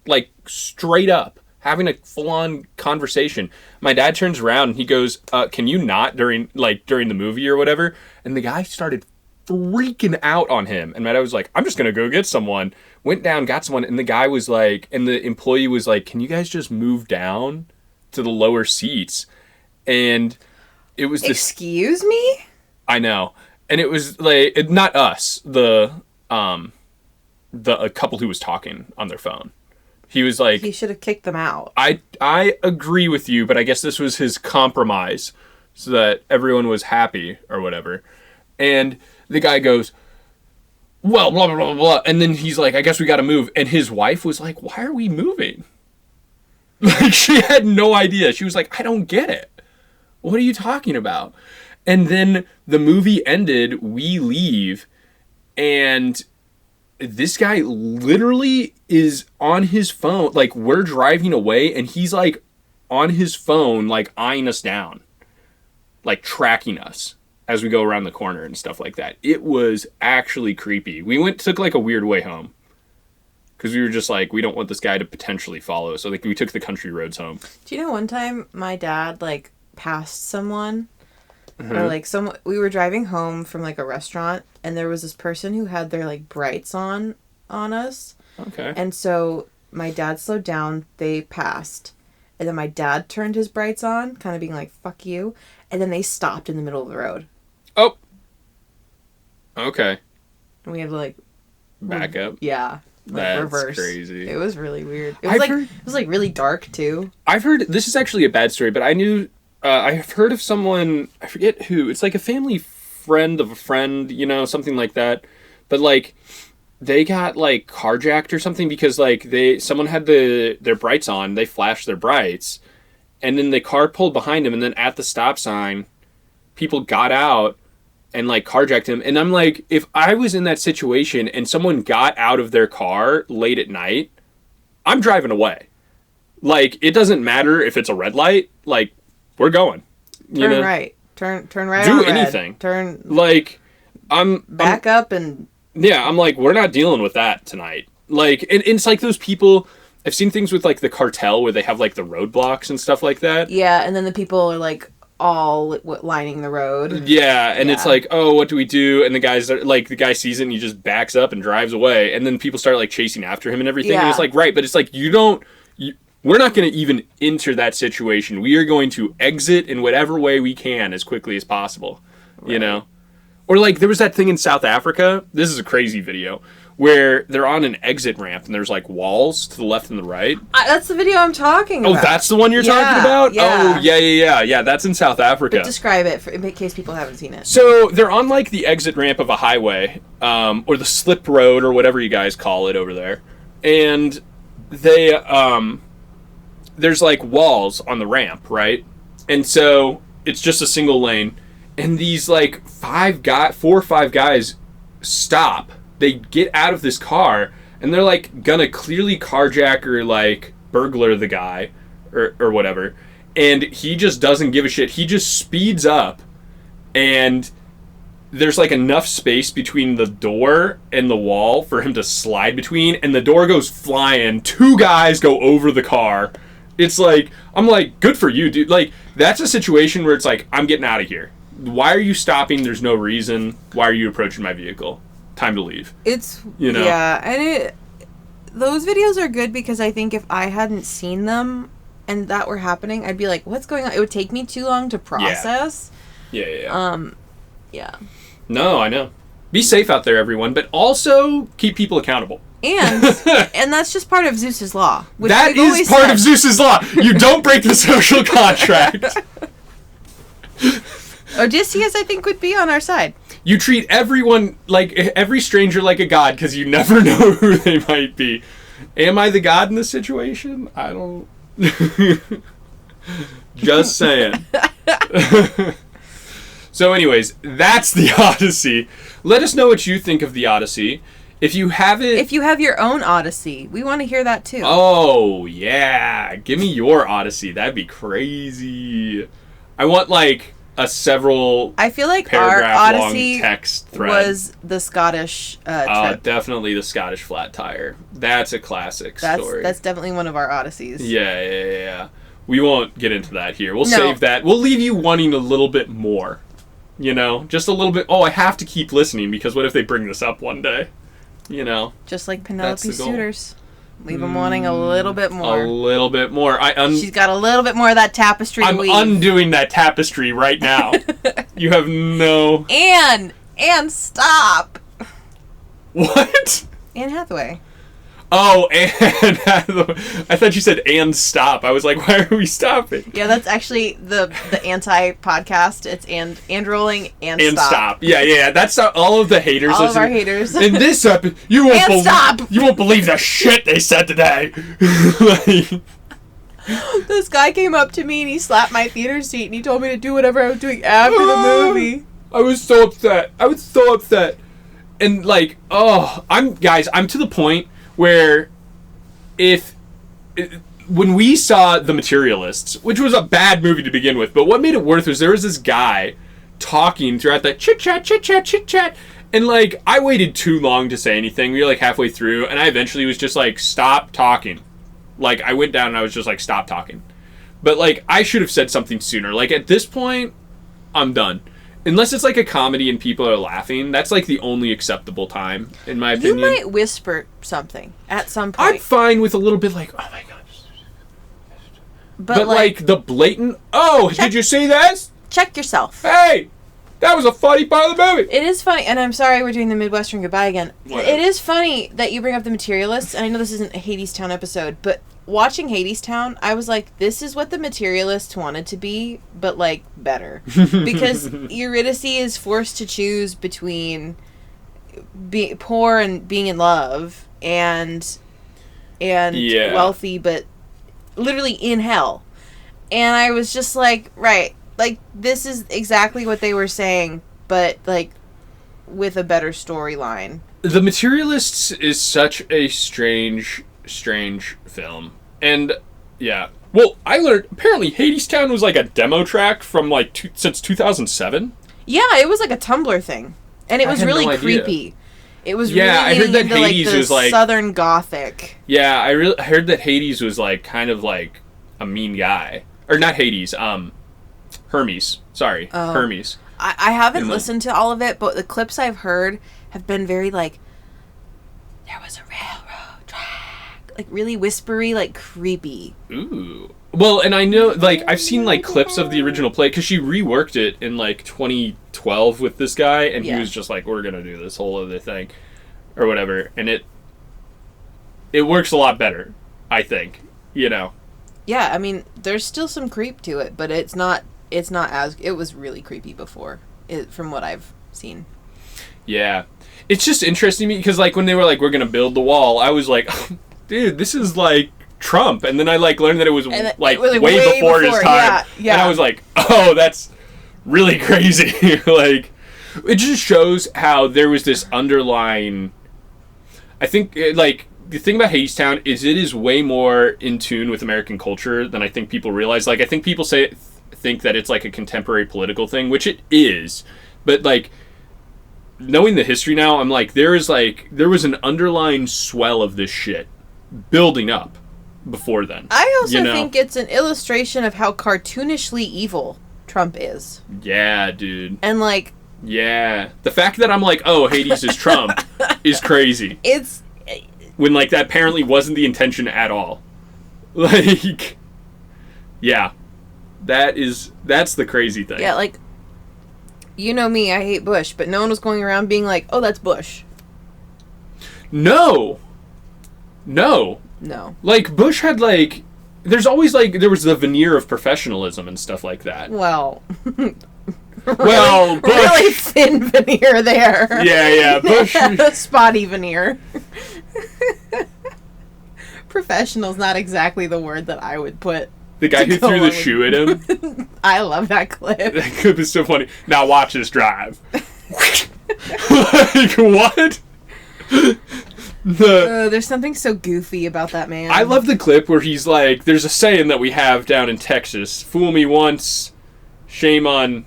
Like, straight up. Having a full-on conversation. My dad turns around and he goes, can you not during the movie or whatever? And the guy started freaking out on him. And my dad was like, I'm just going to go get someone. Went down, got someone. And the guy was like, and the employee was like, can you guys just move down to the lower seats? And it was this... Excuse me? I know. And it was like, not us, a couple who was talking on their phone. He was like... He should have kicked them out. I agree with you, but I guess this was his compromise so that everyone was happy or whatever. And the guy goes, well, blah, blah, blah, blah. And then he's like, I guess we got to move. And his wife was like, why are we moving? Like, she had no idea. She was like, I don't get it. What are you talking about? And then the movie ended, we leave, and... This guy literally is on his phone. Like, we're driving away, and he's, like, on his phone, like, eyeing us down. Like, tracking us as we go around the corner and stuff like that. It was actually creepy. We took, like, a weird way home. Because we were just like, we don't want this guy to potentially follow us. So, like, we took the country roads home. Do you know one time my dad, like, passed someone? Or, like, we were driving home from, like, a restaurant, and there was this person who had their, like, brights on us. Okay. And so my dad slowed down, they passed, and then my dad turned his brights on, kind of being like, fuck you, and then they stopped in the middle of the road. Oh. Okay. And we had to, like... Back up? Yeah. Like, That's reverse. crazy. It was really weird. It was, like, really dark, too. I've heard... This is actually a bad story, but I knew... I've heard of someone, I forget who, it's like a family friend of a friend, you know, something like that. But, like, they got, like, carjacked or something because, like, someone had their brights on, they flashed their brights, and then the car pulled behind him, and then at the stop sign, people got out and, like, carjacked him. And I'm like, if I was in that situation and someone got out of their car late at night, I'm driving away. Like, it doesn't matter if it's a red light, like... We're going. Turn right. Turn right. Do anything. Turn. Like, back up and. Yeah, I'm like, we're not dealing with that tonight. Like, and it's like those people. I've seen things with like the cartel where they have like the roadblocks and stuff like that. Yeah, and then the people are like all lining the road. Yeah, and it's like, oh, what do we do? And the guy sees it and he just backs up and drives away, and then people start like chasing after him and everything. Yeah. And it's like, right, but it's like we're not going to even enter that situation. We are going to exit in whatever way we can as quickly as possible, right. You know? Or like there was that thing in South Africa. This is a crazy video where they're on an exit ramp and there's like walls to the left and the right. That's the video I'm talking about. Oh, that's the one you're talking about? Yeah. Oh, yeah. Yeah, that's in South Africa. But describe it in case people haven't seen it. So they're on like the exit ramp of a highway, or the slip road or whatever you guys call it over there. And they... there's like walls on the ramp, right? And so it's just a single lane. And these like 4 or 5 guys stop. They get out of this car and they're like gonna clearly carjack or like burglar the guy or whatever. And he just doesn't give a shit. He just speeds up and there's like enough space between the door and the wall for him to slide between, and the door goes flying. 2 guys go over the car. It's like, I'm like, good for you, dude. Like, that's a situation where it's like, I'm getting out of here. Why are you stopping? There's no reason. Why are you approaching my vehicle? Time to leave. It's, you know? Yeah, and those videos are good because I think if I hadn't seen them and that were happening, I'd be like, what's going on? It would take me too long to process. Yeah. Yeah. No, I know. Be safe out there, everyone, but also keep people accountable. And that's just part of Zeus's law. That is part of Zeus's law. You don't break the social contract. Odysseus, I think, would be on our side. You treat everyone like every stranger like a god because you never know who they might be. Am I the god in this situation? I don't. Just saying. So, anyways, that's the Odyssey. Let us know what you think of the Odyssey. If you have your own Odyssey, we want to hear that too. Oh yeah, give me your Odyssey. That'd be crazy. I want like a several. I feel like our Odyssey text thread was the Scottish trip. Definitely the Scottish flat tire. That's a classic story. That's definitely one of our Odysseys. Yeah. We won't get into that here. We'll save that. We'll leave you wanting a little bit more. You know, just a little bit. Oh, I have to keep listening because what if they bring this up one day? You know, just like Penelope Suitors. Leave them wanting a little bit more. A little bit more. She's got a little bit more of that tapestry weave. I'm undoing that tapestry right now. You have no... And stop. What? Anne Hathaway. Oh, Anne Hathaway. I thought you said and stop. I was like, why are we stopping? Yeah, that's actually the anti-podcast. It's and rolling and stop. Yeah. That's all of the haters. All of our haters. In this episode, you won't believe the shit they said today. This guy came up to me and he slapped my theater seat and he told me to do whatever I was doing after the movie. I was so upset. And like, I'm to the point where when we saw The Materialists, which was a bad movie to begin with, but what made it worth was there was this guy talking throughout that chit-chat, and like, I waited too long to say anything. We were like halfway through, and I eventually was just like, stop talking. Like, I went down and I was just like, stop talking. But like, I should have said something sooner. Like, at this point, I'm done. Unless it's like a comedy and people are laughing, that's like the only acceptable time, in my opinion. You might whisper something at some point. I'm fine with a little bit like, oh my god. But like the blatant, did you see this? Check yourself. Hey, that was a funny part of the movie. It is funny, and I'm sorry we're doing the Midwestern goodbye again. Whatever. It is funny that you bring up The Materialists, and I know this isn't a Hadestown episode, but watching Hadestown, I was like, this is what The Materialists wanted to be, but like better. Because Eurydice is forced to choose between being poor and being in love and wealthy, but literally in hell. And I was just like, right, like this is exactly what they were saying, but like with a better storyline. The Materialists is such a strange film. And yeah, well, I learned apparently Hadestown was like a demo track from like since 2007. Yeah, it was like a Tumblr thing, and it was really creepy. It was really I heard that into, Hades like, was like Southern Gothic. Yeah, I heard that Hades was like kind of like a mean guy, or not Hades, Hermes. Sorry, Hermes. I haven't listened to all of it, but the clips I've heard have been very like, there was a railroad track, like really whispery, like creepy. Ooh. Well, and I know, like, I've seen, like, clips of the original play, because she reworked it in, like, 2012 with this guy, and he was just like, we're gonna do this whole other thing, or whatever, and it works a lot better, I think, you know? Yeah, I mean, there's still some creep to it, but it's not as, it was really creepy before, from what I've seen. Yeah. It's just interesting to me, because, like, when they were like, we're gonna build the wall, I was like, oh, dude, this is, like, Trump, and then I like learned that it was like way before his time, yeah. And I was like, oh, that's really crazy. Like, it just shows how there was this underlying. I think like the thing about Hadestown is it is way more in tune with American culture than I think people realize. Like, I think people think that it's like a contemporary political thing, which it is, but like knowing the history now, I'm like there was an underlying swell of this shit building up before then. I also think it's an illustration of how cartoonishly evil Trump is. Yeah, dude. And like... Yeah. The fact that I'm like, oh, Hades is Trump is crazy. It's... When, like, that apparently wasn't the intention at all. Like... Yeah. That's the crazy thing. Yeah, like... You know me, I hate Bush, but no one was going around being like, oh, that's Bush. No. Like, Bush had, like... There's always, like... There was the veneer of professionalism and stuff like that. Well... Well, Bush. Really thin veneer there. Yeah, Bush. Spotty veneer. Professional's not exactly the word that I would put. The guy who threw the shoe at him. I love that clip. That clip is so funny. Now watch this drive. Like, what? There's something so goofy about that man. I love the clip where he's like, there's a saying that we have down in Texas: fool me once, shame on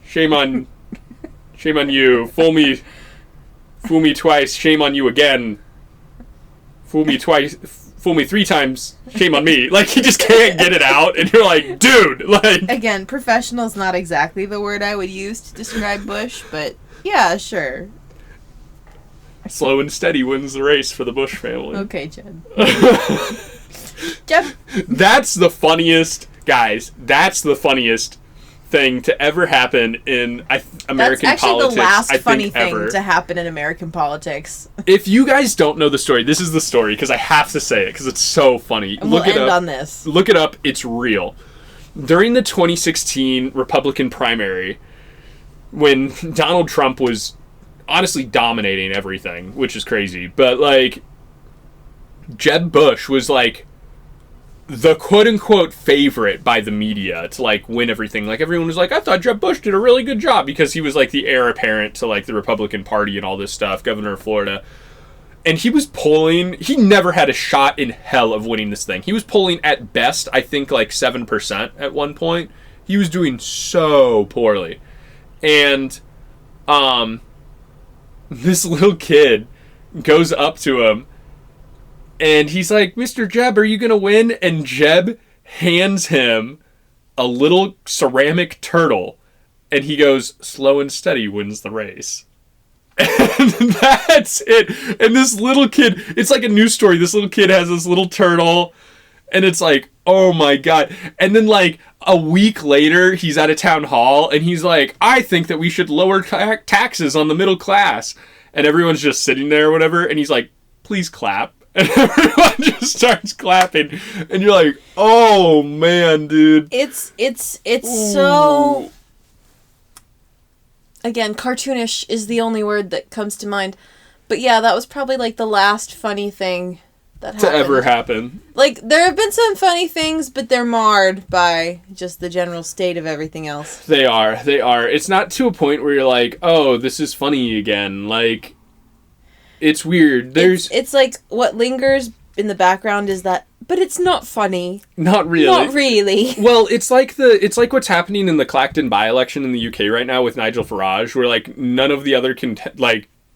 you. Fool me twice, shame on you again. Fool me 3 times, shame on me. Like, he just can't get it out, and you're like, dude, like... Again, professional's not exactly the word I would use to describe Bush, but yeah, sure. Slow and steady wins the race for the Bush family. Okay, Jed. Jeff. That's the funniest, guys, that's the funniest thing to ever happen in American politics. That's actually the last funny thing ever. to happen in American politics. If you guys don't know the story, this is the story, because I have to say it, because it's so funny. And we'll end on this. Look it up. It's real. During the 2016 Republican primary, when Donald Trump was honestly dominating everything, which is crazy, but, like, Jeb Bush was, like, the quote-unquote favorite by the media to, like, win everything. Like, everyone was like, I thought Jeb Bush did a really good job, because he was, like, the heir apparent to, like, the Republican Party and all this stuff, governor of Florida. And he was polling, he never had a shot in hell of winning this thing. He was polling at best, I think, like 7% at one point. He was doing so poorly. And, this little kid goes up to him, and he's like, Mr. Jeb, are you going to win? And Jeb hands him a little ceramic turtle. And he goes, slow and steady wins the race. And that's it. And this little kid, it's like a news story. This little kid has this little turtle. And it's like, oh my God. And then like a week later, he's at a town hall. And he's like, I think that we should lower taxes on the middle class. And everyone's just sitting there or whatever. And he's like, please clap. And everyone just starts clapping, and you're like, "Oh man, dude!" It's so. Again, cartoonish is the only word that comes to mind, but yeah, that was probably like the last funny thing that happened. To ever happen. Like, there have been some funny things, but they're marred by just the general state of everything else. They are. It's not to a point where you're like, "Oh, this is funny again." Like. It's weird. It's like what lingers in the background is that, but it's not funny. Not really. Not really. Well, it's like what's happening in the Clacton by-election in the UK right now with Nigel Farage, where like none of the other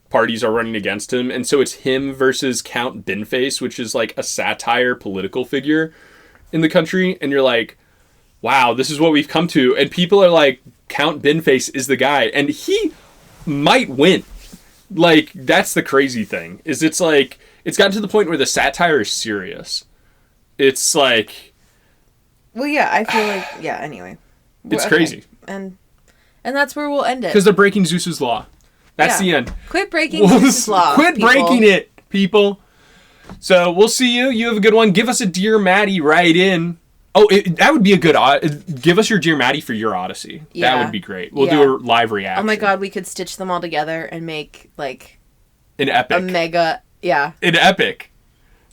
parties are running against him, and so it's him versus Count Binface, which is like a satire political figure in the country, and you're like, wow, this is what we've come to, and people are like, Count Binface is the guy, and he might win. Like, that's the crazy thing, is it's like, it's gotten to the point where the satire is serious. It's like... Well, yeah, I feel like, yeah, anyway. It's okay. Crazy. And that's where we'll end it. Because they're breaking Zeus's law. That's the end. Quit breaking Zeus's law, Quit breaking it, people. So, we'll see you. You have a good one. Give us a Dear Maddie right in. Oh, that would be a good... give us your Dear Maddie for your Odyssey. Yeah. That would be great. We'll do a live reaction. Oh my God, we could stitch them all together and make, like... An epic. A mega... Yeah. An epic.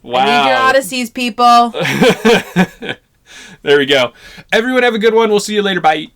Wow. I need your Odysseys, people. There we go. Everyone have a good one. We'll see you later. Bye.